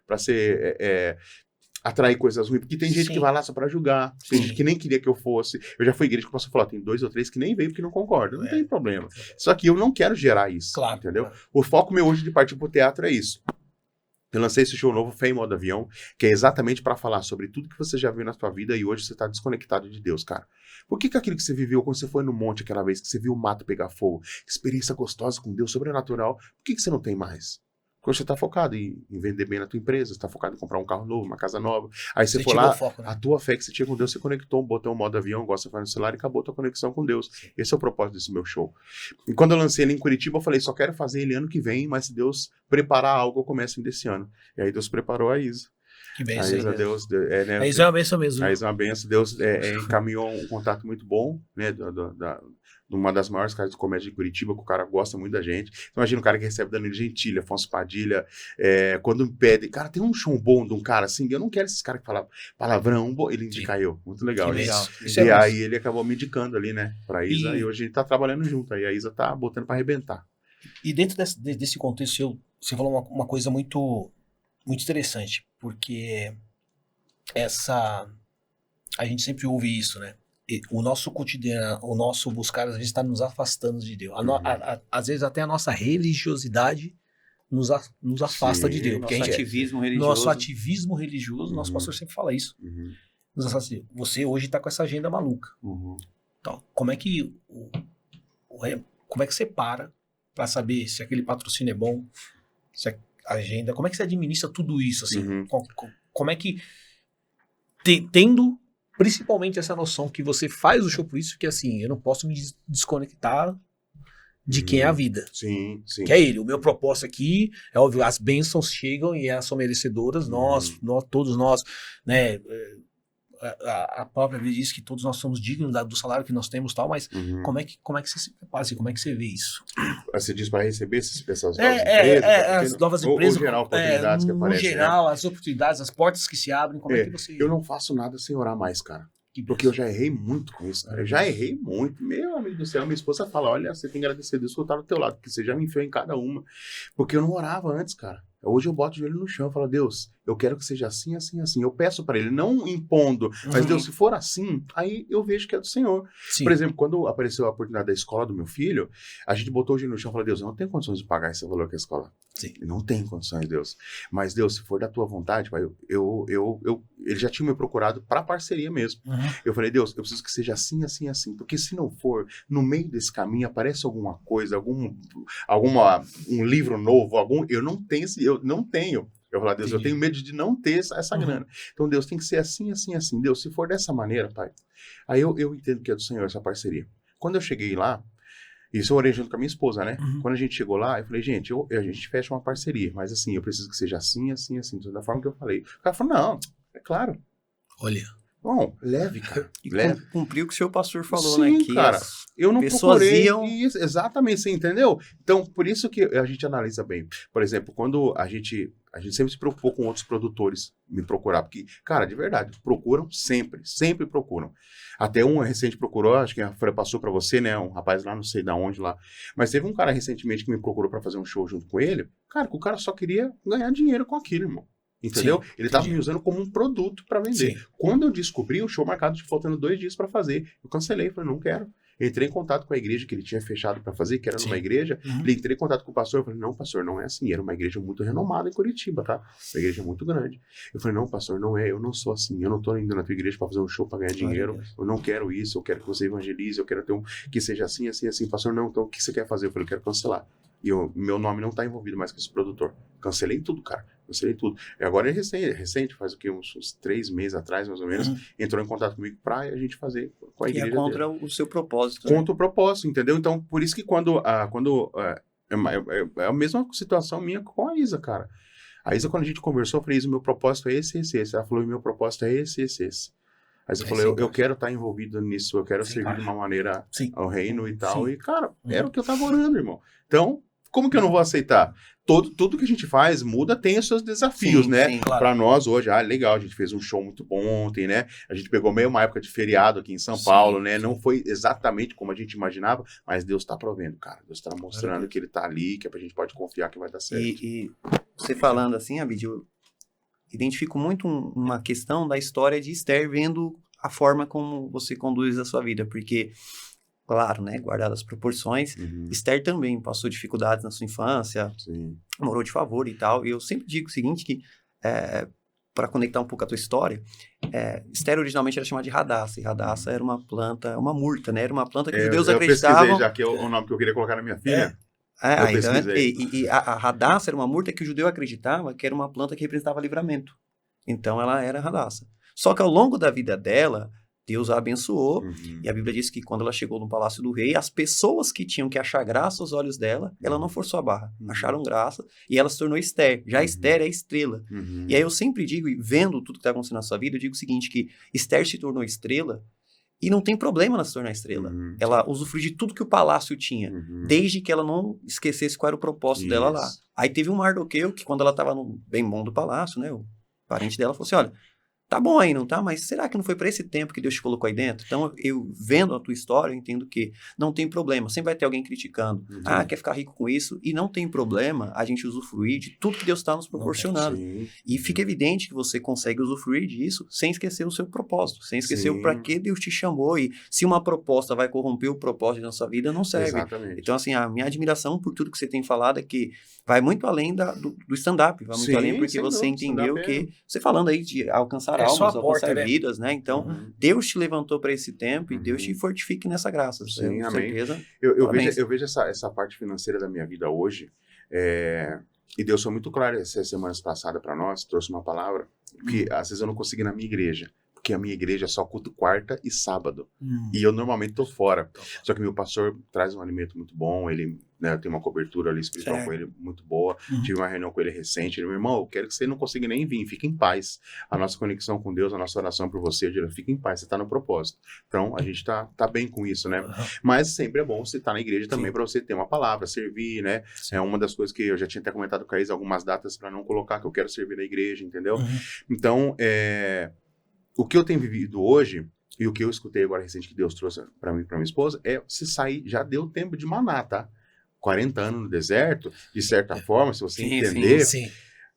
pra ser atrair coisas ruins, porque tem gente que vai lá só pra julgar, tem gente que nem queria que eu fosse. Eu já fui igreja que o pastor falou, tem 2 ou 3 que nem veio porque não concordam, não tem problema. Só que eu não quero gerar isso, entendeu? O foco meu hoje de partir pro teatro é isso. Eu lancei esse show novo, Fé em Modo Avião, que é exatamente pra falar sobre tudo que você já viu na sua vida e hoje você tá desconectado de Deus, cara. Por que aquilo que você viveu quando você foi no monte aquela vez, que você viu o mato pegar fogo, que experiência gostosa com Deus, sobrenatural, por que você não tem mais? Porque você está focado em vender bem na tua empresa, você está focado em comprar um carro novo, uma casa nova. Aí você foi lá, foco, né? A tua fé que você tinha com Deus, você conectou, botou um modo avião, gosta de fazer no celular e acabou a tua conexão com Deus. Esse é o propósito desse meu show. E quando eu lancei ele em Curitiba, eu falei, só quero fazer ele ano que vem, mas se Deus preparar algo, eu começo desse ano. E aí Deus preparou a Isa. Que benção. A Isa, Deus, né, a Isa é uma benção mesmo. A Isa é uma benção. Deus encaminhou um contato muito bom, né, numa das maiores casas de comédia de Curitiba, que o cara gosta muito da gente. Então, imagina o cara que recebe Danilo Gentili, Afonso Padilha, quando me pede, cara, tem um show bom de um cara assim, eu não quero esses caras que falam palavrão, ele indica eu. Muito legal. Isso. E aí ele acabou me indicando ali, né, pra Isa, e hoje a gente tá trabalhando junto, aí a Isa tá botando pra arrebentar. E dentro desse contexto, você falou uma coisa muito, muito interessante, porque a gente sempre ouve isso, né? O nosso cotidiano, o nosso buscar, às vezes, está nos afastando de Deus. Às vezes, até a nossa religiosidade nos afasta de Deus. Nosso ativismo religioso. Nosso ativismo religioso, nosso pastor sempre fala isso. Nos afasta de Deus. Você hoje está com essa agenda maluca. Então, como é que você para saber se aquele patrocínio é bom, se a agenda, como é que você administra tudo isso, assim? Como é que, tendo principalmente essa noção que você faz o show por isso, que assim, eu não posso me desconectar de quem é a vida. Sim. Que é ele. O meu propósito aqui, é óbvio, as bênçãos chegam e elas são merecedoras, todos nós, né? A própria Bíblia diz que todos nós somos dignos do salário que nós temos, tal, mas como é que você se prepara, assim, como é que você vê isso? Você diz para receber essas novas empresas? As novas empresas. Ou geral, oportunidades que aparecem. No geral, as oportunidades, as portas que se abrem, como é que você... Eu não faço nada sem orar mais, cara. Porque eu já errei muito com isso, cara. Eu já errei muito. Meu amigo do céu, minha esposa fala, olha, você tem que agradecer a Deus que eu tava do teu lado, porque você já me enfiou em cada uma. Porque eu não orava antes, cara. Hoje eu boto o joelho no chão e falo, Deus, eu quero que seja assim, assim, assim. Eu peço para ele, não impondo, mas Deus, se for assim, aí eu vejo que é do Senhor. Sim. Por exemplo, quando apareceu a oportunidade da escola do meu filho, a gente botou o joelho no chão e falou, Deus, eu não tenho condições de pagar esse valor que a escola. Sim. Não tem condições, Deus. Mas, Deus, se for da tua vontade, pai, ele já tinha me procurado para parceria mesmo. Eu falei, Deus, eu preciso que seja assim, assim, assim. Porque se não for, no meio desse caminho aparece alguma coisa, um livro novo, eu não tenho eu não tenho. Eu falei, Deus, eu tenho medo de não ter essa grana. Então, Deus, tem que ser assim, assim, assim. Deus, se for dessa maneira, pai, aí eu entendo que é do Senhor essa parceria. Quando eu cheguei lá, isso eu orei junto com a minha esposa, né? Quando a gente chegou lá, eu falei, gente, a gente fecha uma parceria, mas assim, eu preciso que seja assim, assim, assim, da forma que eu falei. O cara falou, não, é claro. Olha. Bom, leve, cara. E cumpriu o que o seu pastor falou, sim, né? Que cara, eu não pessoas procurei iam... isso, exatamente, você entendeu? Então, por isso que a gente analisa bem. Por exemplo, quando a gente sempre se preocupou com outros produtores me procurar, porque, cara, de verdade, procuram sempre procuram. Até um recente procurou, acho que a Fran passou pra você, né, um rapaz lá, não sei de onde lá, mas teve um cara recentemente que me procurou pra fazer um show junto com ele, cara, que o cara só queria ganhar dinheiro com aquilo, irmão. Entendeu? Sim, ele estava me usando como um produto para vender. Sim. Quando eu descobri o show marcado, faltando 2 dias para fazer, eu cancelei, falei, não quero. Entrei em contato com a igreja que ele tinha fechado para fazer, que era numa igreja. Entrei em contato com o pastor, eu falei, não, pastor, não é assim. Era uma igreja muito renomada em Curitiba, tá? Uma igreja muito grande. Eu falei, não, pastor, não é, eu não sou assim. Eu não tô indo na tua igreja para fazer um show para ganhar dinheiro. Eu não quero isso, eu quero que você evangelize, eu quero ter que seja assim, assim, assim. Pastor, não, então o que você quer fazer? Eu falei, eu quero cancelar. E meu nome não tá envolvido mais com esse produtor. Cancelei tudo, cara. Cancelei tudo. E agora é recente, faz o quê? Uns 3 meses atrás, mais ou menos, entrou em contato comigo pra a gente fazer com a igreja. E é contra o seu propósito. Contra o propósito, entendeu? Então, por isso que é a mesma situação minha com a Isa, cara. A Isa, quando a gente conversou, eu falei, Isa, o meu propósito é esse. Ela falou, meu propósito é esse. Aí você falou, eu quero estar envolvido nisso, eu quero servir de uma maneira ao reino e tal. E, cara, era o que eu tava orando, irmão. Então, como que eu não vou aceitar? Tudo que a gente faz muda, tem os seus desafios, né? Sim, claro. Pra nós hoje, legal, a gente fez um show muito bom ontem, né? A gente pegou meio uma época de feriado aqui em São Paulo, né? Não foi exatamente como a gente imaginava, mas Deus tá provendo, cara. Deus tá mostrando que ele tá ali, que a gente pode confiar que vai dar certo. E você falando assim, Abid, eu identifico muito uma questão da história de Esther, vendo a forma como você conduz a sua vida, porque... Claro, né? Guardadas as proporções. Esther também passou dificuldades na sua infância, morou de favor e tal. E eu sempre digo o seguinte, que para conectar um pouco a tua história, Esther originalmente era chamada de Radassa. E Radassa era uma planta, uma murta, né? Era uma planta que os judeus acreditavam... Eu pesquisei, já que é o nome que eu queria colocar na minha filha. E a Radassa era uma murta que o judeu acreditava que era uma planta que representava livramento. Então ela era Radassa. Só que ao longo da vida dela... Deus a abençoou, e a Bíblia diz que quando ela chegou no palácio do rei, as pessoas que tinham que achar graça aos olhos dela, ela não forçou a barra, acharam graça, e ela se tornou Esther. Já Esther é estrela. E aí eu sempre digo, e vendo tudo que está acontecendo na sua vida, eu digo o seguinte, que Esther se tornou estrela, E não tem problema ela se tornar estrela. Ela usufrui de tudo que o palácio tinha, desde que ela não esquecesse qual era o propósito dela lá. Aí teve um Mardoqueu que, quando ela estava no bem bom do palácio, né, o parente dela falou assim, olha, tá bom aí, não tá? Mas será que não foi para esse tempo que Deus te colocou aí dentro? Então, eu vendo a tua história, eu entendo que não tem problema. Sempre vai ter alguém criticando. Ah, quer ficar rico com isso? E não tem problema a gente usufruir de tudo que Deus está nos proporcionando. E fica evidente que você consegue usufruir disso sem esquecer o seu propósito, sem esquecer o para que Deus te chamou. E se uma proposta vai corromper o propósito da sua vida, não serve. Exatamente. Então, assim, a minha admiração por tudo que você tem falado é que vai muito além do stand-up, vai muito além porque você entendeu que, você falando aí de alcançar almas, alcançar vidas, né? Então, Deus te levantou para esse tempo e Deus te fortifique nessa graça. Sim, com amém. certeza. Eu vejo essa parte financeira da minha vida hoje, e Deus foi muito claro essas semanas passadas para nós, trouxe uma palavra, que às vezes eu não consegui na minha igreja, porque a minha igreja só culto quarta e sábado, e eu normalmente tô fora. Só que meu pastor traz um alimento muito bom, ele, né, tem uma cobertura ali espiritual com ele muito boa. Tive uma reunião com ele recente. Ele, meu irmão, eu quero que você não consiga nem vir, fique em paz. A nossa conexão com Deus, a nossa oração por você, fique em paz, você tá no propósito. Então, a gente tá bem com isso, né? Mas sempre é bom você estar na igreja também para você ter uma palavra, servir, né? É uma das coisas que eu já tinha até comentado com a Isa, algumas datas para não colocar, que eu quero servir na igreja, entendeu? Então, o que eu tenho vivido hoje, e o que eu escutei agora recente que Deus trouxe para mim e para minha esposa, se sair, já deu tempo de maná, tá? 40 anos no deserto, de certa forma, se você entender,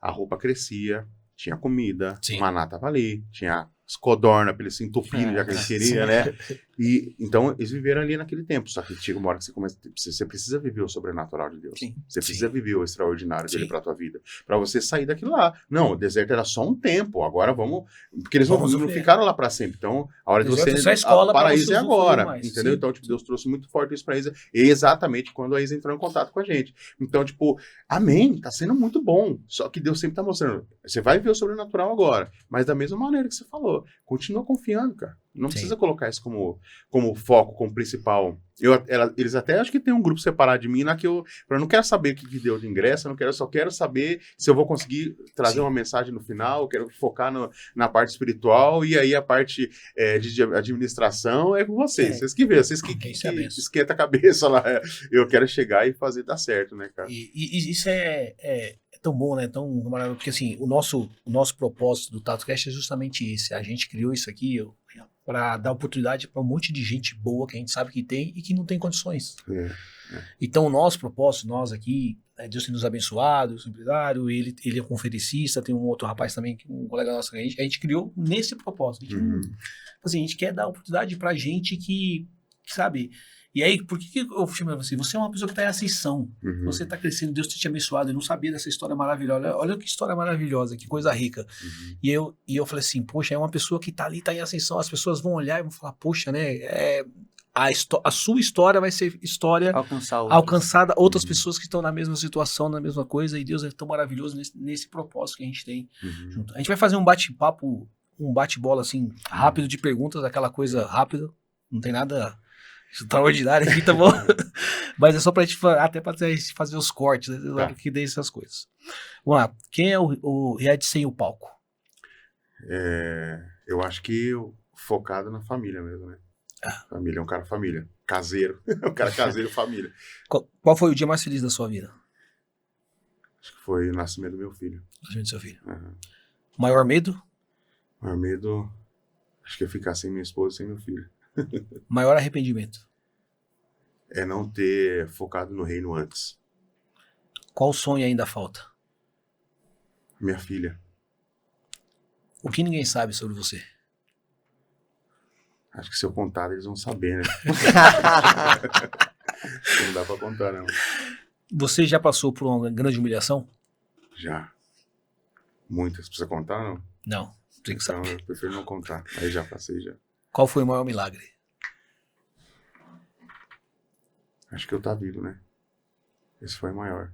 a roupa crescia, tinha comida, o maná tava ali, tinha as codornas para eles se entupirem, já que eles queriam, né? E, então, eles viveram ali naquele tempo. Só que chega uma hora que você precisa viver o sobrenatural de Deus. Você precisa viver o extraordinário dele para a tua vida. Para você sair daquilo lá. Não, o deserto era só um tempo. Agora vamos... Porque eles não ficaram lá para sempre. Então, a hora de você... O paraíso é agora. Entendeu? Então, tipo, Deus trouxe muito forte isso para a Isa. Exatamente quando a Isa entrou em contato com a gente. Então, tipo, amém. Tá sendo muito bom. Só que Deus sempre tá mostrando. Você vai ver o sobrenatural agora. Mas da mesma maneira que você falou. Continua confiando, cara. Não precisa colocar isso como foco, como principal. Eles até acho que tem um grupo separado de mim, eu não quero saber o que deu de ingresso, só quero saber se eu vou conseguir trazer uma mensagem no final, eu quero focar na parte espiritual, e aí a parte de administração é com vocês. Vocês que vê, vocês que esquenta a cabeça lá. Eu quero chegar e fazer dar certo, né, cara? E isso é tão bom, né? Tão maravilhoso, porque assim, o nosso propósito do TatoCast é justamente esse. A gente criou isso aqui para dar oportunidade para um monte de gente boa que a gente sabe que tem e que não tem condições. Então, o nosso propósito, nós aqui, Deus tem nos abençoado, eu sou empresário, ele é conferencista, tem um outro rapaz também, um colega nosso, a gente criou nesse propósito. A gente quer dar oportunidade pra gente que sabe... E aí, por que eu chamo você? Você é uma pessoa que está em ascensão. Você está crescendo, Deus tem te abençoado. Eu não sabia dessa história maravilhosa. Olha que história maravilhosa, que coisa rica. E eu falei assim, poxa, é uma pessoa que está ali, está em ascensão. As pessoas vão olhar e vão falar, poxa, né? A sua história vai ser história alcançada outras pessoas que estão na mesma situação, na mesma coisa. E Deus é tão maravilhoso nesse propósito que a gente tem junto. A gente vai fazer um bate-papo, um bate-bola assim, rápido de perguntas, aquela coisa rápida. Não tem nada... extraordinário aqui, tá bom? Mas é só pra gente, até pra gente fazer os cortes, né? Que dê essas coisas. Vamos lá. Quem é o Riad sem o palco? Eu acho que focado na família mesmo, né? Família, é um cara família. Caseiro. Um cara caseiro, família. Qual foi o dia mais feliz da sua vida? Acho que foi o nascimento do meu filho. Nascimento do seu filho. Maior medo? Maior medo, acho que é ficar sem minha esposa e sem meu filho. Maior arrependimento? É não ter focado no reino antes. Qual sonho ainda falta? Minha filha. O que ninguém sabe sobre você? Acho que se eu contar, eles vão saber, né? Não dá pra contar, não. Você já passou por uma grande humilhação? Já. Muitas. Precisa contar, não? Não. Tem que saber. Então, eu prefiro não contar. Aí já passei, já. Qual foi o maior milagre? Acho que eu tá vivo, né? Esse foi o maior.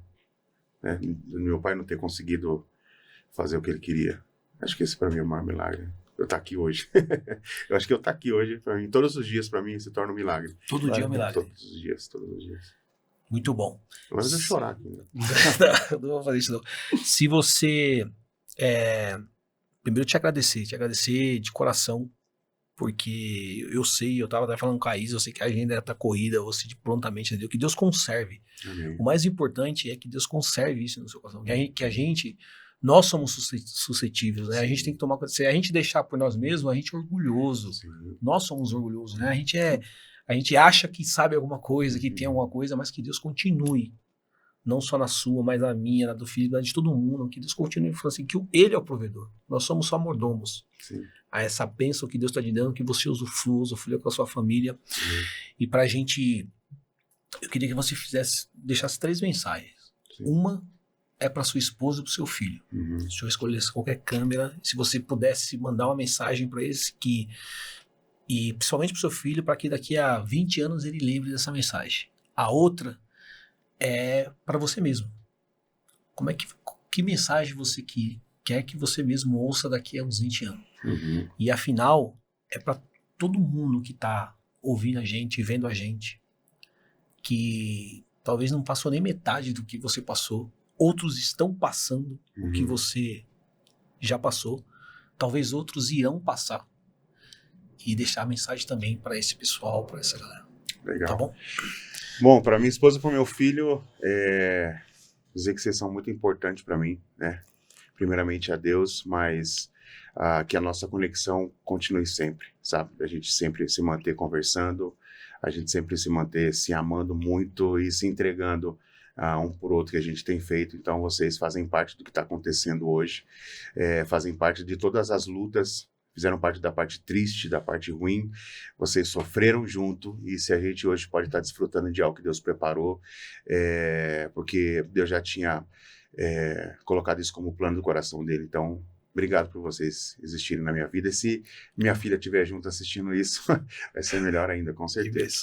Né? Meu pai não ter conseguido fazer o que ele queria. Acho que esse pra mim é o maior milagre. Eu tá aqui hoje. Eu acho que eu tá aqui hoje, pra mim, todos os dias pra mim se torna um milagre. Todo dia é um milagre. Todos os dias. Muito bom. Agora eu vou chorar aqui. Né? Não vou fazer isso não. Se você... primeiro te agradecer de coração porque eu sei, eu tava até falando com a Isa, eu sei que a agenda tá corrida, você de prontamente, entendeu? Que Deus conserve. Amém. O mais importante é que Deus conserve isso no seu coração. Nós somos suscetíveis, né? A gente tem que tomar cuidado. Se a gente deixar por nós mesmos, a gente é orgulhoso. Sim. Nós somos orgulhosos, né? A gente acha que sabe alguma coisa, que tem alguma coisa, mas que Deus continue. Não só na sua, mas na minha, na do filho, na de todo mundo. Que Deus continue falando assim, que Ele é o provedor. Nós somos só mordomos. Sim. A essa bênção que Deus está te dando, que você usufrua com a sua família. E pra gente, eu queria que você deixasse 3 mensagens. Sim. Uma é para sua esposa e para o seu filho. Se eu escolhesse qualquer câmera, se você pudesse mandar uma mensagem para eles e principalmente para o seu filho, para que daqui a 20 anos ele lembre dessa mensagem. A outra é para você mesmo. Que mensagem você quer que você mesmo ouça daqui a uns 20 anos? E afinal, é para todo mundo que está ouvindo a gente, vendo a gente, que talvez não passou nem metade do que você passou. Outros estão passando o que você já passou. Talvez outros irão passar. E deixar a mensagem também para esse pessoal, para essa galera. Legal. Tá bom? Bom, para minha esposa e para o meu filho, dizer que vocês são muito importantes para mim, né? Primeiramente a Deus, mas que a nossa conexão continue sempre, sabe? A gente sempre se manter conversando, a gente sempre se manter se amando muito e se entregando um por outro que a gente tem feito. Então vocês fazem parte do que está acontecendo hoje, fazem parte de todas as lutas, fizeram parte da parte triste, da parte ruim, vocês sofreram junto, e se a gente hoje pode estar desfrutando de algo que Deus preparou, porque Deus já tinha colocado isso como plano do coração dele. Então obrigado por vocês existirem na minha vida, e se minha filha estiver junto assistindo isso, vai ser melhor ainda, com certeza.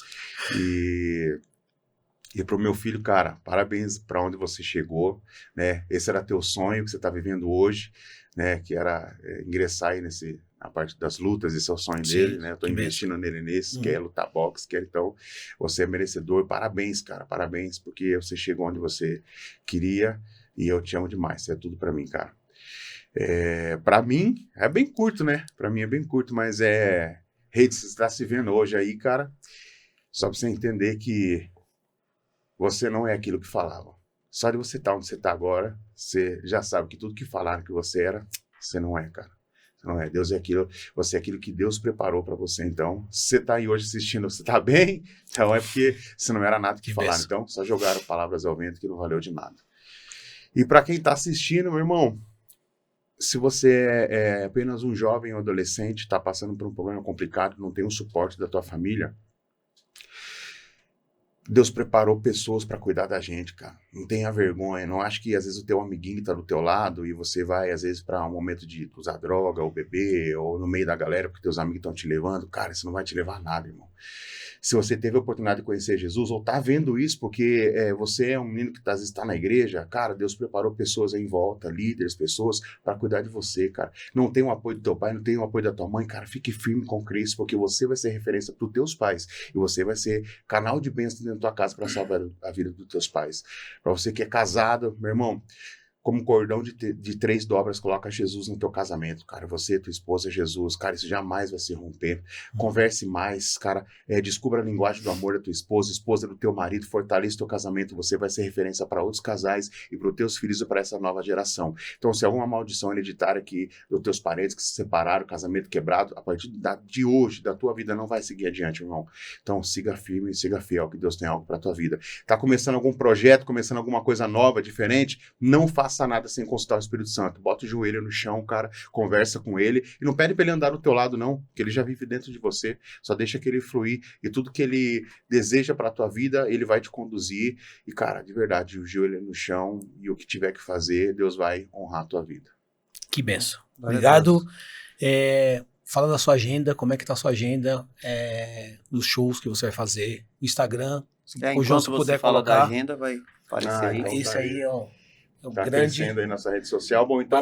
E para o meu filho, cara, parabéns para onde você chegou, né? Esse era teu sonho que você está vivendo hoje, né? Que era ingressar aí na parte das lutas, esse é o sonho dele, né? Eu estou investindo nele nisso, quer lutar boxe, então você é merecedor. Parabéns, cara, parabéns, porque você chegou onde você queria e eu te amo demais, você é tudo para mim, cara. Para mim, é bem curto, né? Para mim é bem curto, mas Rede, você está se vendo hoje aí, cara, só para você entender que você não é aquilo que falavam. Só de você estar onde você está agora, você já sabe que tudo que falaram que você era, você não é, cara. Você não é. Deus é aquilo, você é aquilo que Deus preparou para você. Então, se você está aí hoje assistindo, você está bem, então é porque você não era nada que falaram. Então, só jogaram palavras ao vento que não valeu de nada. E para quem está assistindo, meu irmão, se você é apenas um jovem ou adolescente, está passando por um problema complicado, não tem um suporte da tua família, Deus preparou pessoas para cuidar da gente, cara. Não tenha vergonha. Não acho que às vezes o teu amiguinho tá do teu lado e você vai às vezes para um momento de usar droga ou beber ou no meio da galera porque teus amigos estão te levando. Cara, isso não vai te levar a nada, irmão. Se você teve a oportunidade de conhecer Jesus ou tá vendo isso porque você é um menino que às vezes está na igreja, cara, Deus preparou pessoas aí em volta, líderes, pessoas para cuidar de você, cara. Não tem o apoio do teu pai, não tem o apoio da tua mãe, cara, fique firme com Cristo, porque você vai ser referência para os teus pais e você vai ser canal de bênção dentro da tua casa para salvar a vida dos teus pais. Para você que é casado, meu irmão, como um cordão de 3 dobras, coloca Jesus no teu casamento, cara. Você, tua esposa, Jesus, cara, isso jamais vai se romper. Converse mais, cara. Descubra a linguagem do amor da tua esposa do teu marido, fortaleça o teu casamento. Você vai ser referência para outros casais e para os teus filhos e para essa nova geração. Então, se alguma maldição hereditária aqui dos teus parentes que se separaram, casamento quebrado, a partir de hoje, da tua vida, não vai seguir adiante, irmão. Então, siga firme e siga fiel, que Deus tem algo para tua vida. Tá começando algum projeto, começando alguma coisa nova, diferente, não faça nada sem consultar o Espírito Santo. Bota o joelho no chão, cara, conversa com ele e não pede para ele andar do teu lado, não, que ele já vive dentro de você. Só deixa que ele fluir e tudo que ele deseja para a tua vida, ele vai te conduzir. E, cara, de verdade, o joelho no chão e o que tiver que fazer, Deus vai honrar a tua vida. Que benção. Obrigado. Fala da sua agenda, como é que tá a sua agenda, dos shows que você vai fazer, o Instagram. O João, se puder fala colocar da agenda, vai aparecer aí. Então esse aí, ó. Tá crescendo aí nossa rede social. Bom, então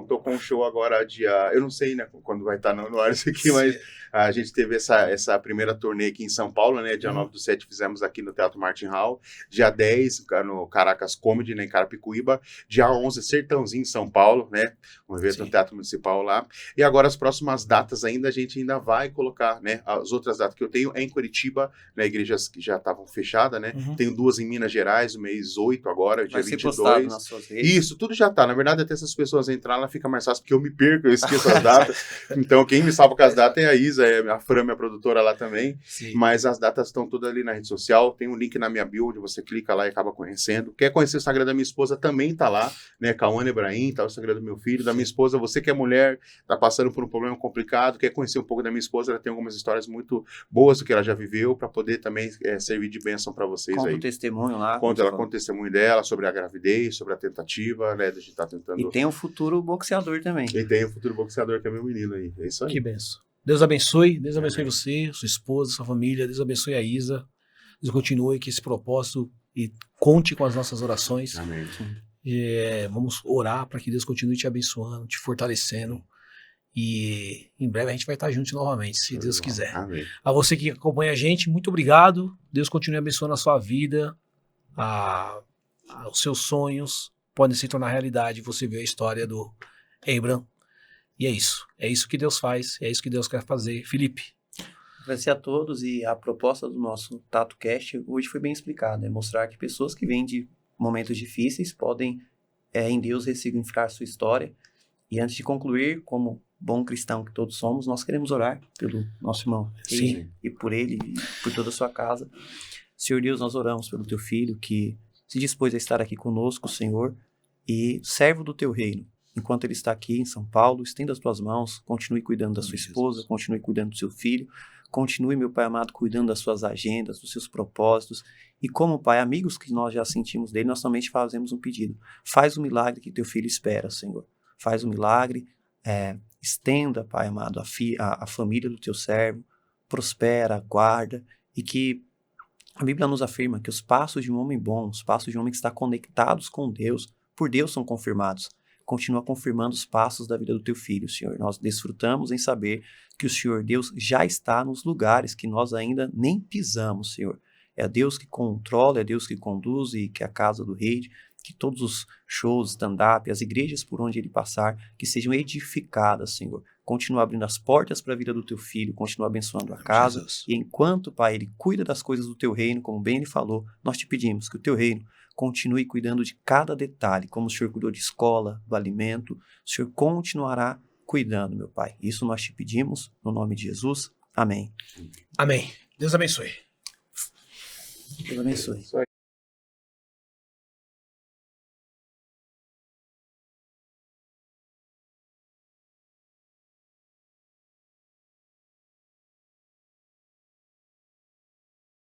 tô com um show agora eu não sei, né, quando vai estar no ar isso aqui, mas A gente teve essa primeira turnê aqui em São Paulo, né? Dia 9/7 fizemos aqui no Teatro Martin Hall. Dia 10, no Caracas Comedy, né, em Carapicuíba. Dia 11, Sertãozinho, em São Paulo, né? Um evento no Teatro Municipal lá. E agora as próximas datas ainda, a gente ainda vai colocar, né? As outras datas que eu tenho é em Curitiba, né? Igrejas que já estavam fechadas, né? Tenho 2 em Minas Gerais, no mês 8 agora, dia 22. Vai ser postado nas suas redes. Isso, tudo já tá. Na verdade, até essas pessoas entrarem, ela fica mais fácil, porque eu me perco, eu esqueço as datas. Então, quem me salva com as datas é a Isa, é a Fran, minha produtora lá também. Sim. Mas as datas estão todas ali na rede social. Tem um link na minha bio, onde você clica lá e acaba conhecendo. Quer conhecer o Instagram da minha esposa, também tá lá, né? Cauane Ebrahim, tá o Instagram do meu filho, da minha esposa. Você que é mulher, tá passando por um problema complicado, quer conhecer um pouco da minha esposa, ela tem algumas histórias muito boas do que ela já viveu, para poder também servir de bênção para vocês. Conta aí. O testemunho lá. Conta o testemunho dela sobre a gravidez, sobre a tentativa, né? De a gente tá tentando. E tem um futuro boxeador também. E tem um futuro boxeador que é meu menino aí. É isso aí. Que benção. Deus abençoe você, sua esposa, sua família. Deus abençoe a Isa. Deus continue com esse propósito e conte com as nossas orações. Amém. Vamos orar para que Deus continue te abençoando, te fortalecendo. E em breve a gente vai estar juntos novamente, se Deus quiser. Amém. A você que acompanha a gente, muito obrigado. Deus continue abençoando a sua vida, os seus sonhos podem se tornar realidade. Você viu a história do Abraham. E é isso. É isso que Deus faz. É isso que Deus quer fazer. Felipe. Agradecer a todos. E a proposta do nosso TatoCast hoje foi bem explicada. É mostrar que pessoas que vêm de momentos difíceis podem, em Deus, ressignificar a sua história. E antes de concluir, como bom cristão que todos somos, nós queremos orar pelo nosso irmão. Sim. E por ele, e por toda a sua casa. Senhor Deus, nós oramos pelo teu filho que se dispôs a estar aqui conosco, Senhor, e servo do teu reino. Enquanto ele está aqui em São Paulo, estenda as tuas mãos, continue cuidando da sua esposa, continue cuidando do seu filho, continue, meu Pai amado, cuidando das suas agendas, dos seus propósitos. E como, Pai, amigos que nós já sentimos dele, nós somente fazemos um pedido. Faz o milagre que teu filho espera, Senhor. Faz o milagre, estenda, Pai amado, a família do teu servo, prospera, guarda, e que a Bíblia nos afirma que os passos de um homem bom, os passos de um homem que está conectados com Deus, por Deus são confirmados. Continua confirmando os passos da vida do teu filho, Senhor. Nós desfrutamos em saber que o Senhor Deus já está nos lugares que nós ainda nem pisamos, Senhor. É Deus que controla, é Deus que conduz e que a casa do rei, que todos os shows, stand-up, as igrejas por onde ele passar, que sejam edificadas, Senhor. Continua abrindo as portas para a vida do teu filho, continua abençoando a casa. Jesus. E enquanto, Pai, ele cuida das coisas do teu reino, como bem ele falou, nós te pedimos que o teu reino continue cuidando de cada detalhe, como o Senhor cuidou de escola, do alimento, o Senhor continuará cuidando, meu Pai. Isso nós te pedimos, no nome de Jesus. Amém. Amém. Deus abençoe. Deus abençoe.